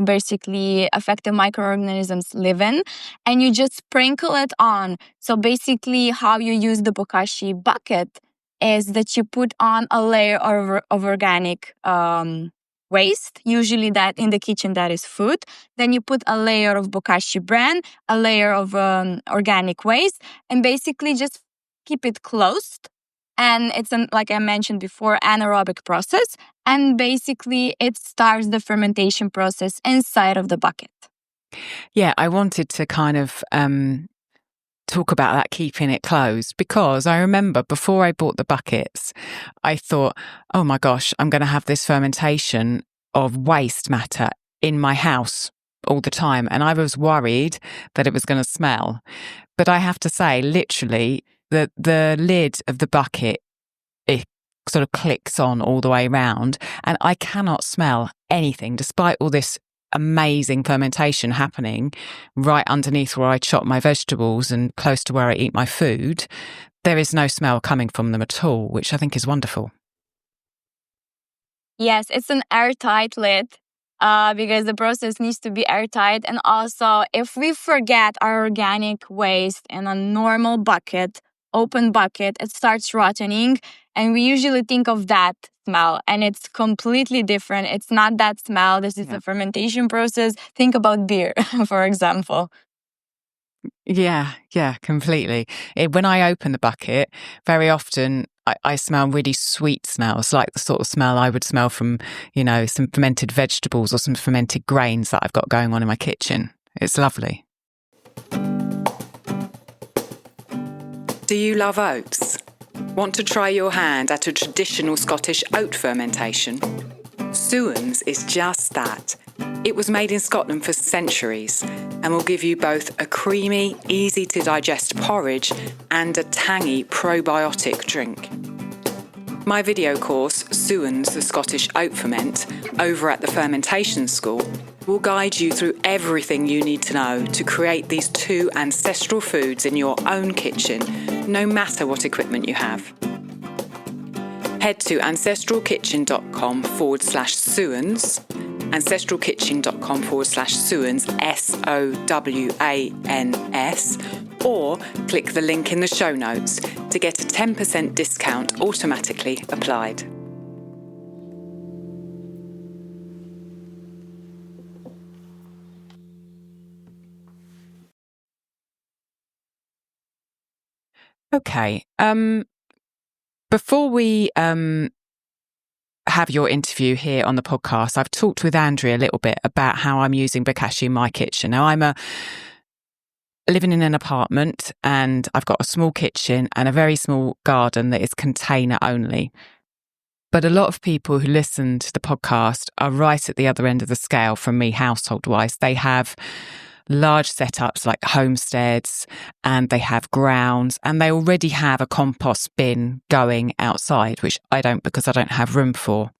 basically effective microorganisms live in, and you just sprinkle it on. So basically how you use the Bokashi bucket is that you put on a layer of organic waste, usually that in the kitchen that is food. Then you put a layer of Bokashi bran, a layer of organic waste, and basically just keep it closed. And it's, like I mentioned before, anaerobic process. And basically, it starts the fermentation process inside of the bucket. Yeah, I wanted to kind of talk about that, keeping it closed, because I remember before I bought the buckets, I thought, oh my gosh, I'm going to have this fermentation of waste matter in my house all the time. And I was worried that it was going to smell. But I have to say, literally, the lid of the bucket, it sort of clicks on all the way around, and I cannot smell anything despite all this amazing fermentation happening right underneath where I chop my vegetables and close to where I eat my food. There is no smell coming from them at all, which I think is wonderful. Yes, it's an airtight lid because the process needs to be airtight. And also, if we forget our organic waste in a normal bucket, open bucket, it starts rotting. And we usually think of that smell, and it's completely different. It's not that smell. This is the fermentation process. Think about beer, for example. Yeah, completely. When I open the bucket, very often I smell really sweet smells, like the sort of smell I would smell from, some fermented vegetables or some fermented grains that I've got going on in my kitchen. It's lovely. Do you love oats? Want to try your hand at a traditional Scottish oat fermentation? Suans is just that. It was made in Scotland for centuries and will give you both a creamy, easy-to-digest porridge and a tangy probiotic drink. My video course, Suans, the Scottish Oat Ferment, over at the Fermentation School, will guide you through everything you need to know to create these two ancestral foods in your own kitchen, no matter what equipment you have. Head to ancestralkitchen.com/Suans, ancestralkitchen.com/Suans, SOWANS, or click the link in the show notes to get a 10% discount automatically applied. Okay, before we have your interview here on the podcast, I've talked with Andrea a little bit about how I'm using Bokashi in my kitchen. Now, I'm living in an apartment and I've got a small kitchen and a very small garden that is container only. But a lot of people who listen to the podcast are right at the other end of the scale from me household-wise. They have large setups like homesteads and they have grounds and they already have a compost bin going outside, which I don't because I don't have room for.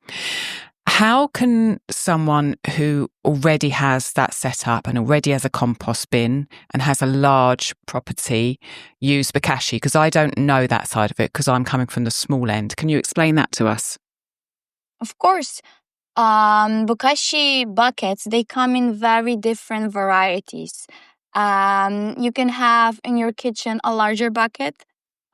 How can someone who already has that set up and already has a compost bin and has a large property use Bokashi? Because I don't know that side of it because I'm coming from the small end. Can you explain that to us? Of course. Bokashi buckets, they come in very different varieties. You can have in your kitchen a larger bucket.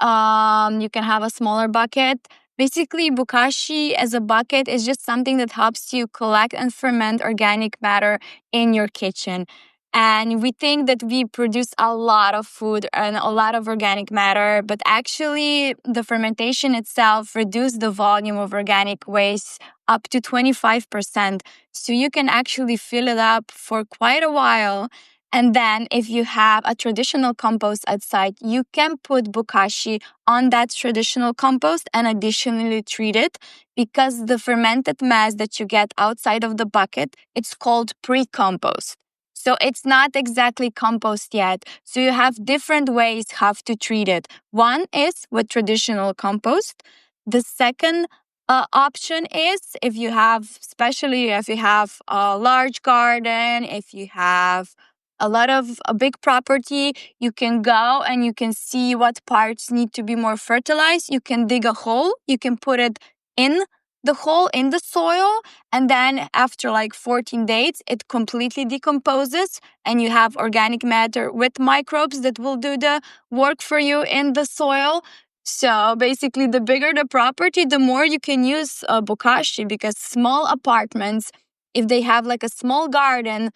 You can have a smaller bucket. Basically, Bokashi as a bucket is just something that helps you collect and ferment organic matter in your kitchen. And we think that we produce a lot of food and a lot of organic matter, but actually the fermentation itself reduces the volume of organic waste up to 25%. So you can actually fill it up for quite a while. And then if you have a traditional compost outside, you can put Bokashi on that traditional compost and additionally treat it because the fermented mass that you get outside of the bucket, it's called pre-compost. So it's not exactly compost yet. So you have different ways how to treat it. One is with traditional compost. The second option is especially if you have a large garden, if you have a big property, you can go and you can see what parts need to be more fertilized. You can dig a hole, you can put it in the hole in the soil, and then after like 14 days, it completely decomposes and you have organic matter with microbes that will do the work for you in the soil. So basically, the bigger the property, the more you can use Bokashi because small apartments, if they have like a small garden,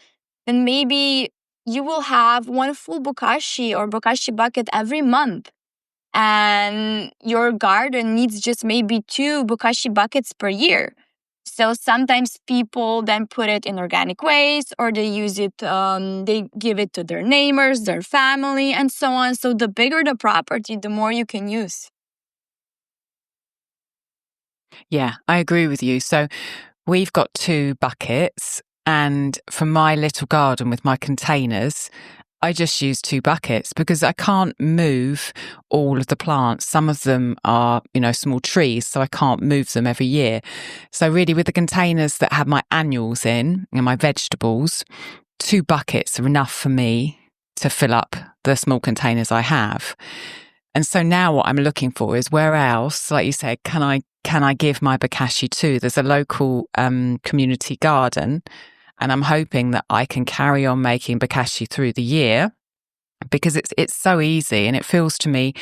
then maybe you will have one full Bokashi or Bokashi bucket every month. And your garden needs just maybe 2 Bokashi buckets per year. So sometimes people then put it in organic waste or they use it, they give it to their neighbors, their family, and so on. So the bigger the property, the more you can use. Yeah, I agree with you. So we've got 2 buckets and for my little garden with my containers, I just use 2 buckets because I can't move all of the plants. Some of them are, small trees, so I can't move them every year. So really with the containers that have my annuals in and my vegetables, 2 buckets are enough for me to fill up the small containers I have. And so now what I'm looking for is where else, like you said, can I can I give my bokashi to? There's a local community garden, and I'm hoping that I can carry on making bokashi through the year, because it's so easy, and it feels to me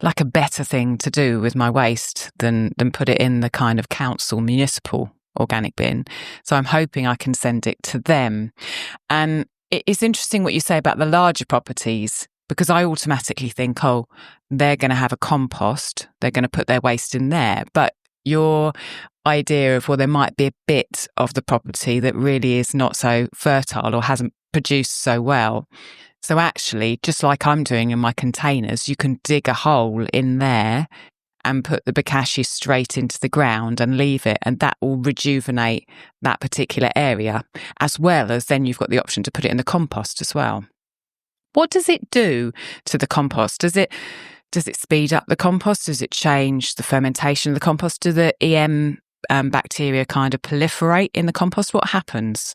like a better thing to do with my waste than put it in the kind of council municipal organic bin. So I'm hoping I can send it to them. And it's interesting what you say about the larger properties, because I automatically think, oh, they're going to have a compost, they're going to put their waste in there. But your idea of, well, there might be a bit of the property that really is not so fertile or hasn't produced so well. So actually, just like I'm doing in my containers, you can dig a hole in there and put the bokashi straight into the ground and leave it, and that will rejuvenate that particular area, as well as then you've got the option to put it in the compost as well. What does it do to the compost? Does it speed up the compost? Does it change the fermentation of the compost? Do the EM bacteria kind of proliferate in the compost? What happens?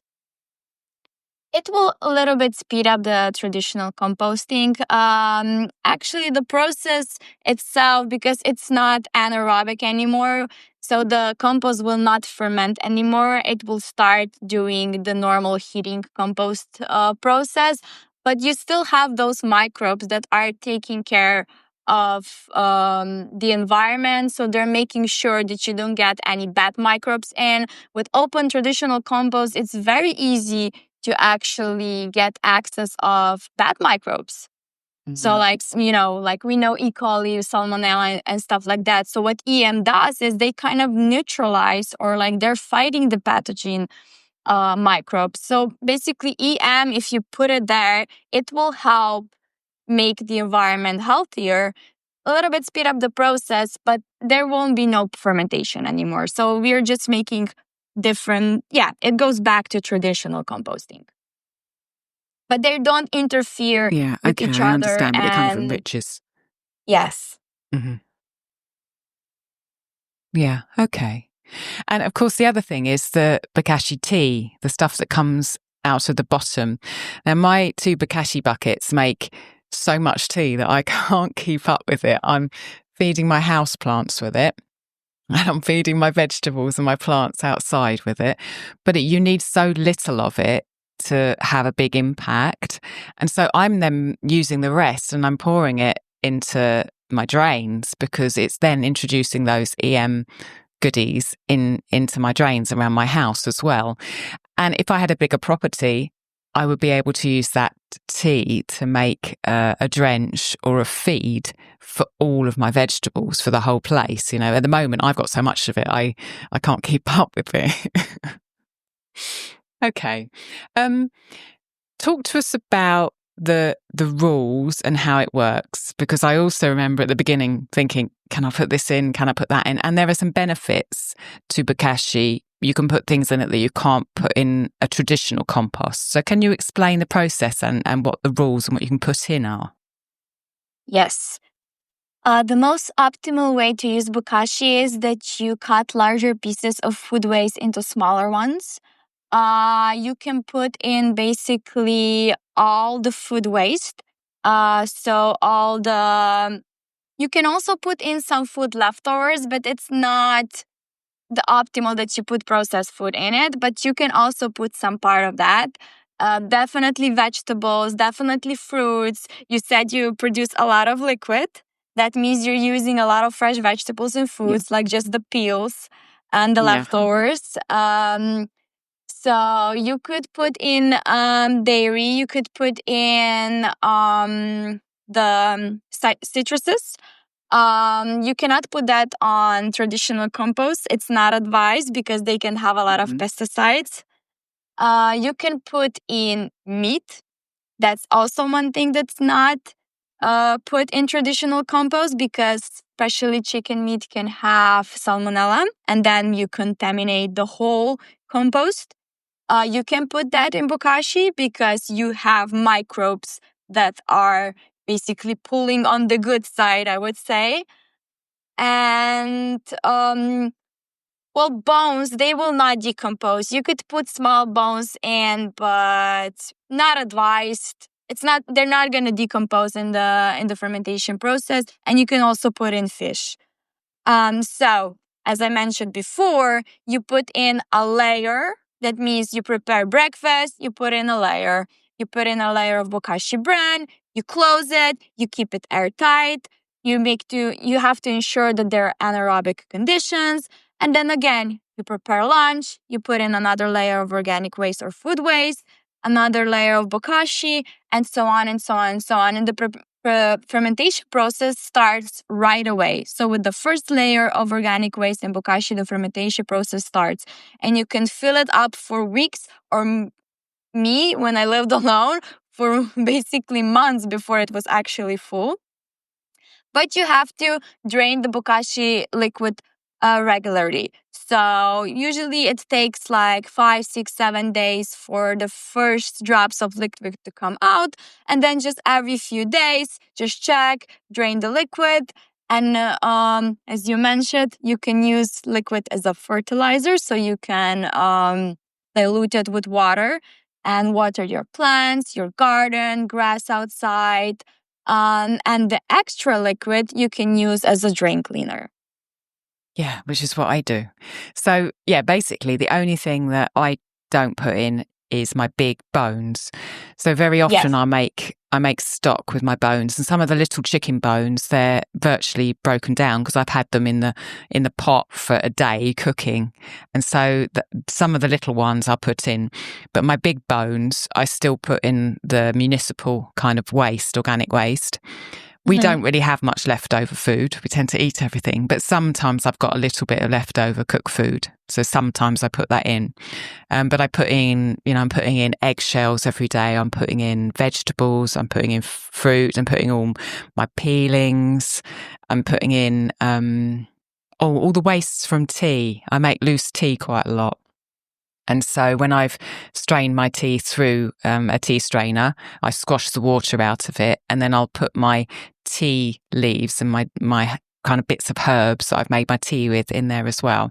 It will a little bit speed up the traditional composting. Actually, the process itself, because it's not anaerobic anymore, so the compost will not ferment anymore. It will start doing the normal heating compost process, but you still have those microbes that are taking care of the environment. So they're making sure that you don't get any bad microbes in. With open traditional compost, it's very easy to actually get access of bad microbes. Mm-hmm. So like we know E. coli, salmonella, and stuff like that. So what EM does is they kind of neutralize, or like they're fighting the pathogen microbes. So basically EM, if you put it there, it will help make the environment healthier, a little bit speed up the process, but there won't be no fermentation anymore. So we're just making it goes back to traditional composting. But they don't interfere with each other. I understand, but it kind of enriches. Yes. Mm-hmm. Yeah, okay. And of course, the other thing is the bokashi tea, the stuff that comes out of the bottom. Now, my 2 bokashi buckets make so much tea that I can't keep up with it. I'm feeding my house plants with it, and I'm feeding my vegetables and my plants outside with it. But you need so little of it to have a big impact. And so I'm then using the rest and I'm pouring it into my drains, because it's then introducing those EM goodies into my drains around my house as well. And if I had a bigger property, I would be able to use that tea to make a drench or a feed for all of my vegetables for the whole place. You know, at the moment, I've got so much of it, I can't keep up with it. Okay. Talk to us about the rules and how it works, because I also remember at the beginning thinking, can I put this in? Can I put that in? And there are some benefits to bokashi. You can put things in it that you can't put in a traditional compost. So can you explain the process and what the rules and what you can put in are? Yes. The most optimal way to use bokashi is that you cut larger pieces of food waste into smaller ones. You can put in basically all the food waste. You can also put in some food leftovers, but it's not the optimal that you put processed food in it, but you can also put some part of that. Definitely vegetables, definitely fruits. You said you produce a lot of liquid. That means you're using a lot of fresh vegetables and fruits, like just the peels and the leftovers. So you could put in dairy, you could put in the citruses. You cannot put that on traditional compost. It's not advised because they can have a lot of pesticides. You can put in meat. That's also one thing that's not put in traditional compost, because especially chicken meat can have salmonella, and then you contaminate the whole compost. You can put that in bokashi because you have microbes that are basically pulling on the good side, I would say. And, bones, they will not decompose. You could put small bones in, but not advised. They're not going to decompose in the fermentation process. And you can also put in fish. So as I mentioned before, you put in a layer. That means you prepare breakfast, you put in a layer. You put in a layer of Bokashi bran, you close it, you keep it airtight. You have to ensure that there are anaerobic conditions. And then again, you prepare lunch, you put in another layer of organic waste or food waste, another layer of Bokashi, and so on and so on and so on. And the fermentation process starts right away. So with the first layer of organic waste in Bokashi, the fermentation process starts. And you can fill it up for weeks, or me, when I lived alone, for basically months before it was actually full. But you have to drain the Bokashi liquid regularly. So usually it takes like 5, 6, 7 days for the first drops of liquid to come out. And then just every few days, just check, drain the liquid. And as you mentioned, you can use liquid as a fertilizer. So you can dilute it with water and water your plants, your garden, grass outside. And the extra liquid you can use as a drain cleaner. Yeah, which is what I do. So, yeah, basically the only thing that I don't put in is my big bones. So very often Yes. I make stock with my bones, and some of the little chicken bones, they're virtually broken down because I've had them in the pot for a day cooking. And so some of the little ones I put in, but my big bones I still put in the municipal kind of waste, organic waste. We don't really have much leftover food. We tend to eat everything, but sometimes I've got a little bit of leftover cooked food. So sometimes I put that in. But I put in, I'm putting in eggshells every day. I'm putting in vegetables. I'm putting in fruit. I'm putting all my peelings. I'm putting in all the wastes from tea. I make loose tea quite a lot. And so when I've strained my tea through a tea strainer, I squash the water out of it, and then I'll put my tea leaves and my kind of bits of herbs that I've made my tea with in there as well.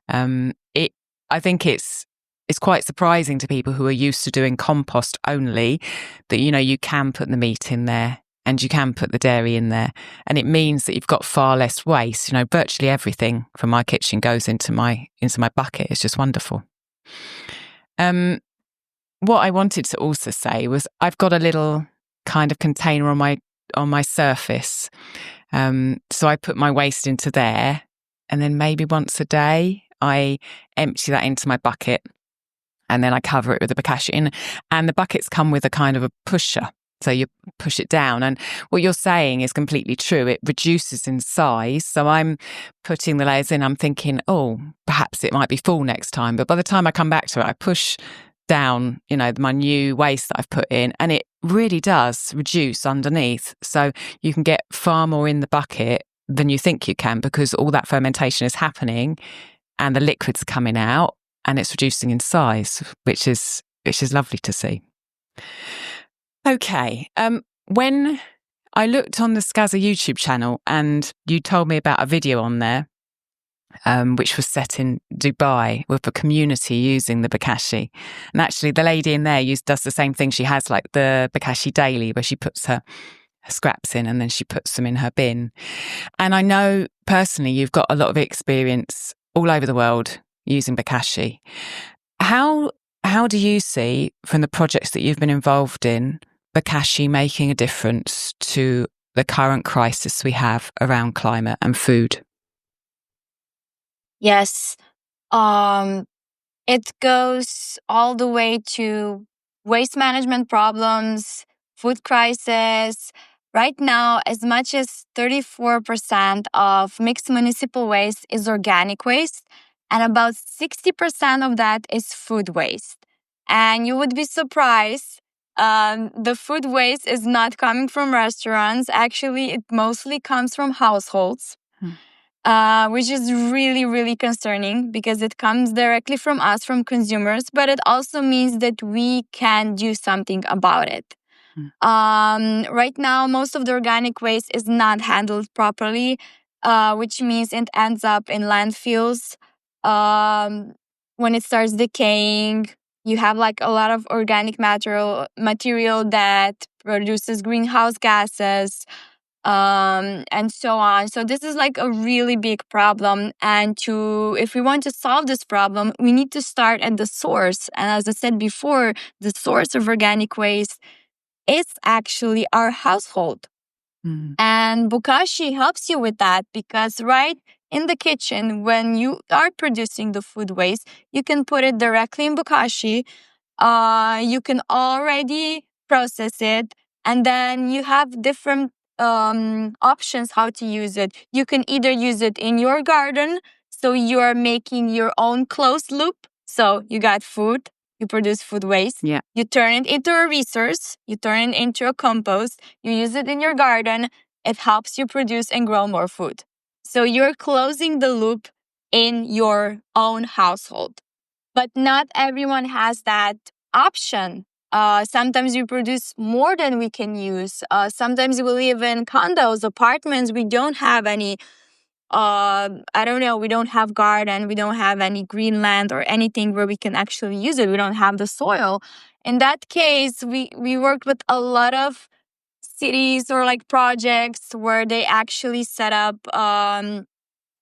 I think it's quite surprising to people who are used to doing compost only that, you can put the meat in there and you can put the dairy in there. And it means that you've got far less waste. Virtually everything from my kitchen goes into my bucket. It's just wonderful. What I wanted to also say was I've got a little kind of container on my surface. So I put my waste into there, and then maybe once a day I empty that into my bucket, and then I cover it with the Bokashi. And the buckets come with a kind of a pusher. So you push it down. And what you're saying is completely true. It reduces in size. So I'm putting the layers in. I'm thinking, perhaps it might be full next time. But by the time I come back to it, I push down, my new waste that I've put in, and it really does reduce underneath. So you can get far more in the bucket than you think you can, because all that fermentation is happening and the liquid's coming out and it's reducing in size, which is lovely to see. Okay. When I looked on the Skaza YouTube channel, and you told me about a video on there, which was set in Dubai with a community using the Bokashi. And actually the lady in there does the same thing. She has like the Bokashi daily, where she puts her scraps in and then she puts them in her bin. And I know personally you've got a lot of experience all over the world using Bokashi. How do you see, from the projects that you've been involved in, Bokashi making a difference to the current crisis we have around climate and food? Yes. It goes all the way to waste management problems, food crisis. Right now, as much as 34% of mixed municipal waste is organic waste, and about 60% of that is food waste. And you would be surprised, the food waste is not coming from restaurants. Actually, it mostly comes from households. Which is really, really concerning, because it comes directly from us, from consumers, but it also means that we can do something about it. Right now, most of the organic waste is not handled properly, which means it ends up in landfills. When it starts decaying, you have like a lot of organic material that produces greenhouse gases. and so on. So this is like a really big problem. And if we want to solve this problem, we need to start at the source. And as I said before, the source of organic waste is actually our household. And Bokashi helps you with that because right in the kitchen, when you are producing the food waste, you can put it directly in Bokashi. You can already process it, and then you have different options how to use it. You can either use it in your garden, so you are making your own closed loop. So you got food, you produce food waste, you turn it into a resource, you turn it into a compost, you use it in your garden, it helps you produce and grow more food. So you're closing the loop in your own household. But not everyone has that option. Sometimes we produce more than we can use. Sometimes we live in condos, apartments. We don't have any, we don't have garden. We don't have any green land or anything where we can actually use it. We don't have the soil. In that case, we worked with a lot of cities or like projects where they actually set up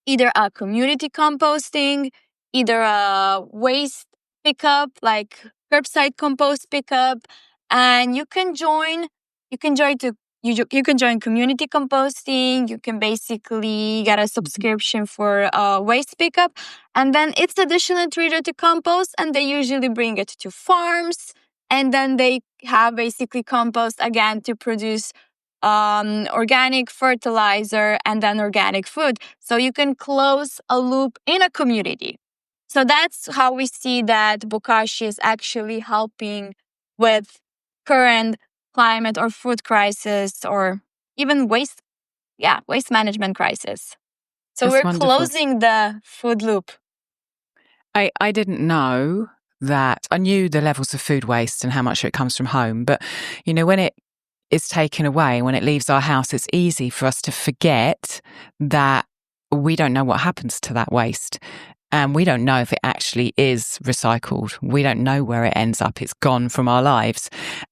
either a community composting, either a waste pickup, like curbside compost pickup, and you can join community composting. You can basically get a subscription for waste pickup, and then it's additionally treated to compost, and they usually bring it to farms, and then they have basically compost again to produce organic fertilizer and then organic food. So you can close a loop in a community. So that's how we see that Bokashi is actually helping with current climate or food crisis or even waste management crisis. So That's we're wonderful. closing the food loop. I didn't know that. I knew the levels of food waste and how much of it comes from home. But, when it is taken away, when it leaves our house, it's easy for us to forget that we don't know what happens to that waste. And we don't know if it actually is recycled. We don't know where it ends up. It's gone from our lives.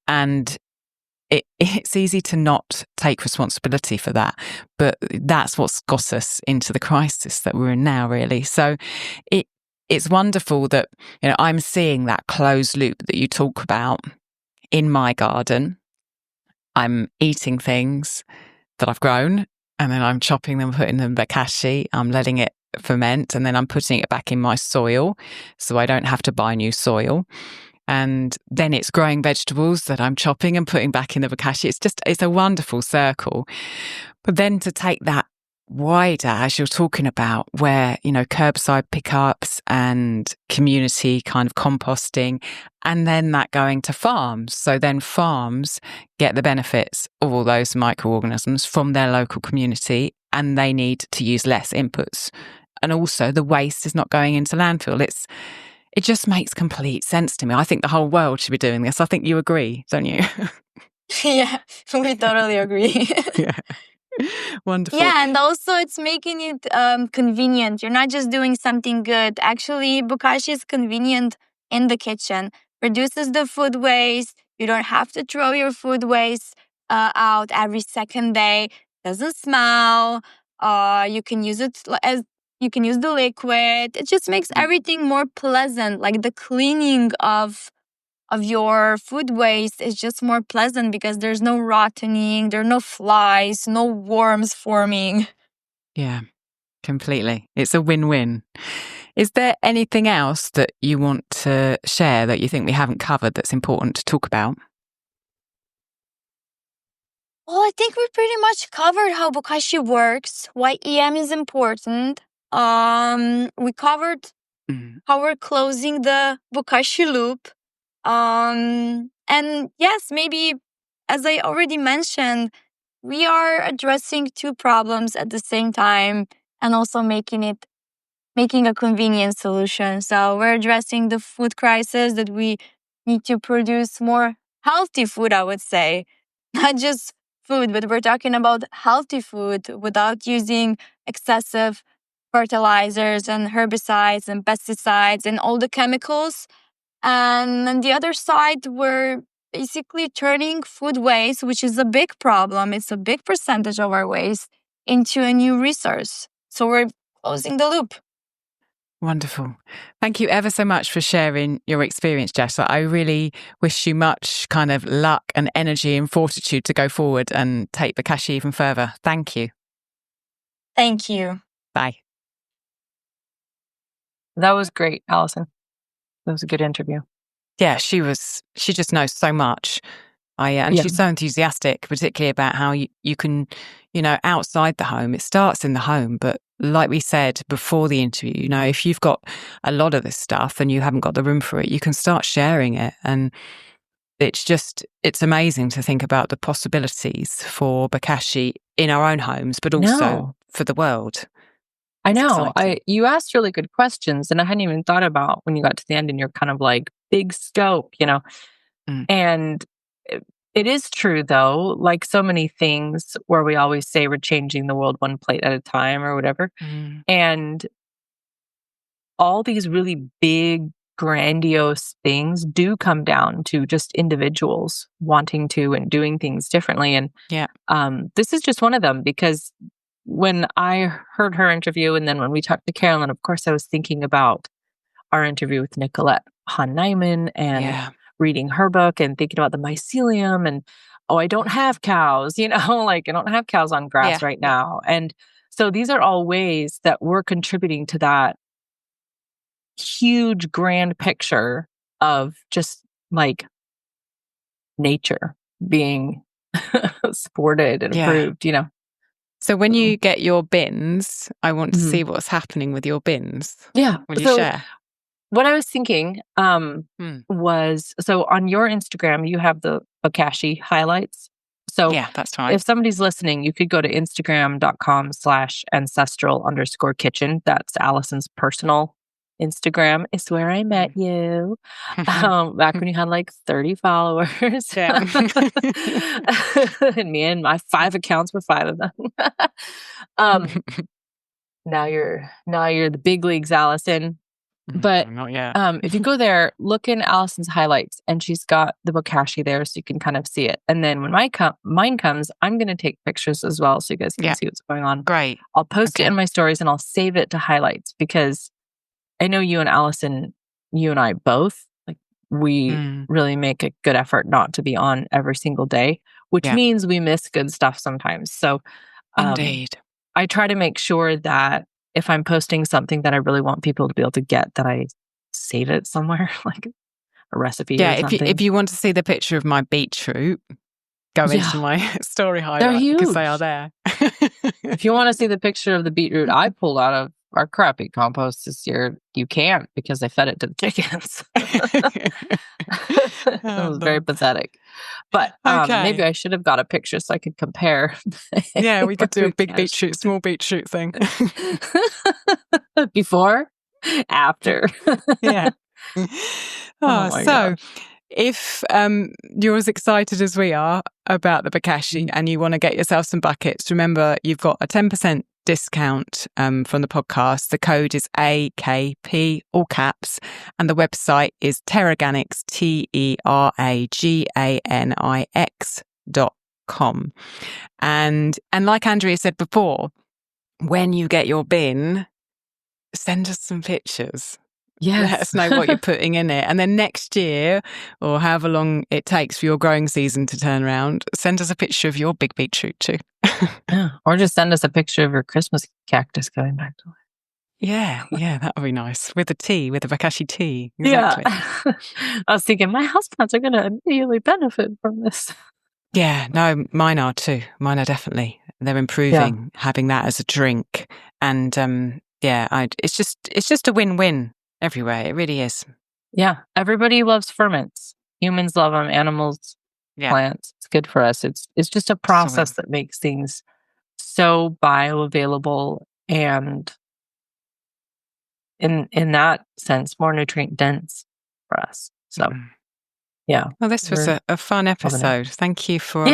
And it's easy to not take responsibility for that. But that's what's got us into the crisis that we're in now, really. So it's wonderful that, I'm seeing that closed loop that you talk about in my garden. I'm eating things that I've grown, and then I'm chopping them, putting them in Bokashi. I'm letting it ferment, and then I'm putting it back in my soil so I don't have to buy new soil. And then it's growing vegetables that I'm chopping and putting back in the Bokashi. It's a wonderful circle. But then to take that wider, as you're talking about, where, curbside pickups and community kind of composting, and then that going to farms. So then farms get the benefits of all those microorganisms from their local community, and they need to use less inputs. And also the waste is not going into landfill. It just makes complete sense to me. I think the whole world should be doing this. I think you agree, don't you? Yeah, we totally agree. Yeah. Wonderful. Yeah, and also it's making it convenient. You're not just doing something good. Actually, Bokashi is convenient in the kitchen. Reduces the food waste. You don't have to throw your food waste out every second day. Doesn't smell. You can use it you can use the liquid. It just makes everything more pleasant. Like the cleaning of your food waste is just more pleasant because there's no rotting, there are no flies, no worms forming. Yeah, completely. It's a win-win. Is there anything else that you want to share that you think we haven't covered that's important to talk about? Well, I think we pretty much covered how Bokashi works, why EM is important. We covered how we're closing the Bokashi loop. And yes, maybe, as I already mentioned, we are addressing two problems at the same time and also making a convenient solution. So we're addressing the food crisis that we need to produce more healthy food, I would say. Not just food, but we're talking about healthy food without using excessive fertilizers and herbicides and pesticides and all the chemicals. And on the other side, we're basically turning food waste, which is a big problem, it's a big percentage of our waste, into a new resource. So we're closing the loop. Wonderful. Thank you ever so much for sharing your experience, Jess. I really wish you much kind of luck and energy and fortitude to go forward and take Bokashi even further. Thank you. Thank you. Bye. That was great, Allison. That was a good interview. Yeah, she just knows so much. She's so enthusiastic, particularly about how you can, outside the home, it starts in the home. But like we said before the interview, if you've got a lot of this stuff and you haven't got the room for it, you can start sharing it. And it's amazing to think about the possibilities for Bokashi in our own homes, but also for the world. I know. You asked really good questions, and I hadn't even thought about when you got to the end and you're kind of like big scope, And it is true, though, like so many things where we always say we're changing the world one plate at a time or whatever. And all these really big, grandiose things do come down to just individuals wanting to and doing things differently. And this is just one of them, because when I heard her interview and then when we talked to Carolyn, of course, I was thinking about our interview with Nicolette Hahn-Nyman and reading her book and thinking about the mycelium and, I don't have cows, like I don't have cows on grass right now. And so these are all ways that we're contributing to that huge grand picture of just like nature being supported and improved, So when you get your bins, I want to see what's happening with your bins. Yeah. Will you share? What I was thinking was, so on your Instagram, you have the Bokashi highlights. So that's right. If somebody's listening, you could go to Instagram.com/ancestral_kitchen. That's Allison's personal Instagram. It's where I met you. Back when you had like 30 followers. Yeah. And me and my 5 accounts were 5 of them. Now you're the big leagues, Allison. But not yet. If you go there, look in Allison's highlights, and she's got the Bokashi there, so you can kind of see it. And then when mine comes, I'm going to take pictures as well, so you guys can see what's going on. Great. I'll post it in my stories, and I'll save it to highlights, because I know you and Allison, you and I both, like we really make a good effort not to be on every single day, which means we miss good stuff sometimes. So indeed, I try to make sure that if I'm posting something that I really want people to be able to get, that I save it somewhere, like a recipe or something. If you want to see the picture of my beetroot, go into my story highlight, because they are there. If you want to see the picture of the beetroot I pulled out of our crappy compost this year, you can't, because I fed it to the chickens. It was very pathetic. But maybe I should have got a picture so I could compare. Yeah, we could do a big beetroot, small beetroot thing. Before, after. Yeah. So gosh. If you're as excited as we are about the Bokashi and you want to get yourself some buckets, remember you've got a 10% discount from the podcast. The code is AKP, all caps, and the website is Teraganix, TERAGANIX.com. And like Andrea said before, when you get your bin, send us some pictures. Yes. Let us know what you're putting in it. And then next year, or however long it takes for your growing season to turn around, send us a picture of your big beetroot too. Or just send us a picture of your Christmas cactus going back to life. Yeah, that would be nice. With a Bokashi tea. Exactly. Yeah. I was thinking my houseplants are going to immediately benefit from this. Yeah, no, mine are too. Mine are definitely. They're improving, having that as a drink. And it's just a win-win everywhere. It really is. Yeah. Everybody loves ferments. Humans love them. Animals, plants. It's good for us. It's just a process that makes things so bioavailable and in that sense, more nutrient dense for us. So, yeah. Well, this was a fun episode. Thank you for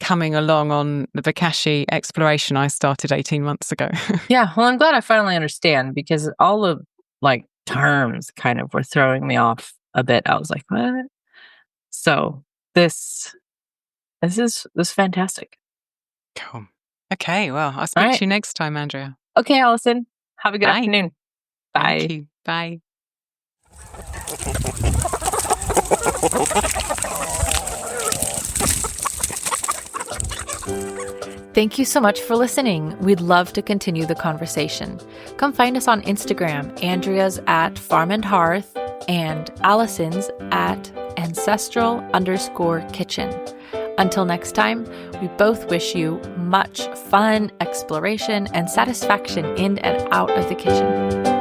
coming along on the Bokashi exploration I started 18 months ago. Yeah. Well, I'm glad I finally understand, because all the terms kind of were throwing me off a bit. I was like, what? So this is fantastic. Cool. Okay, well, I'll All speak right. to you next time, Andrea. Okay, Allison. Have a good Bye. afternoon. Bye. Thank you. Bye. Thank you so much for listening. We'd love to continue the conversation. Come find us on Instagram. Andrea's at Farm and Hearth and Allison's at ancestral_kitchen. Until next time, we both wish you much fun, exploration, and satisfaction in and out of the kitchen.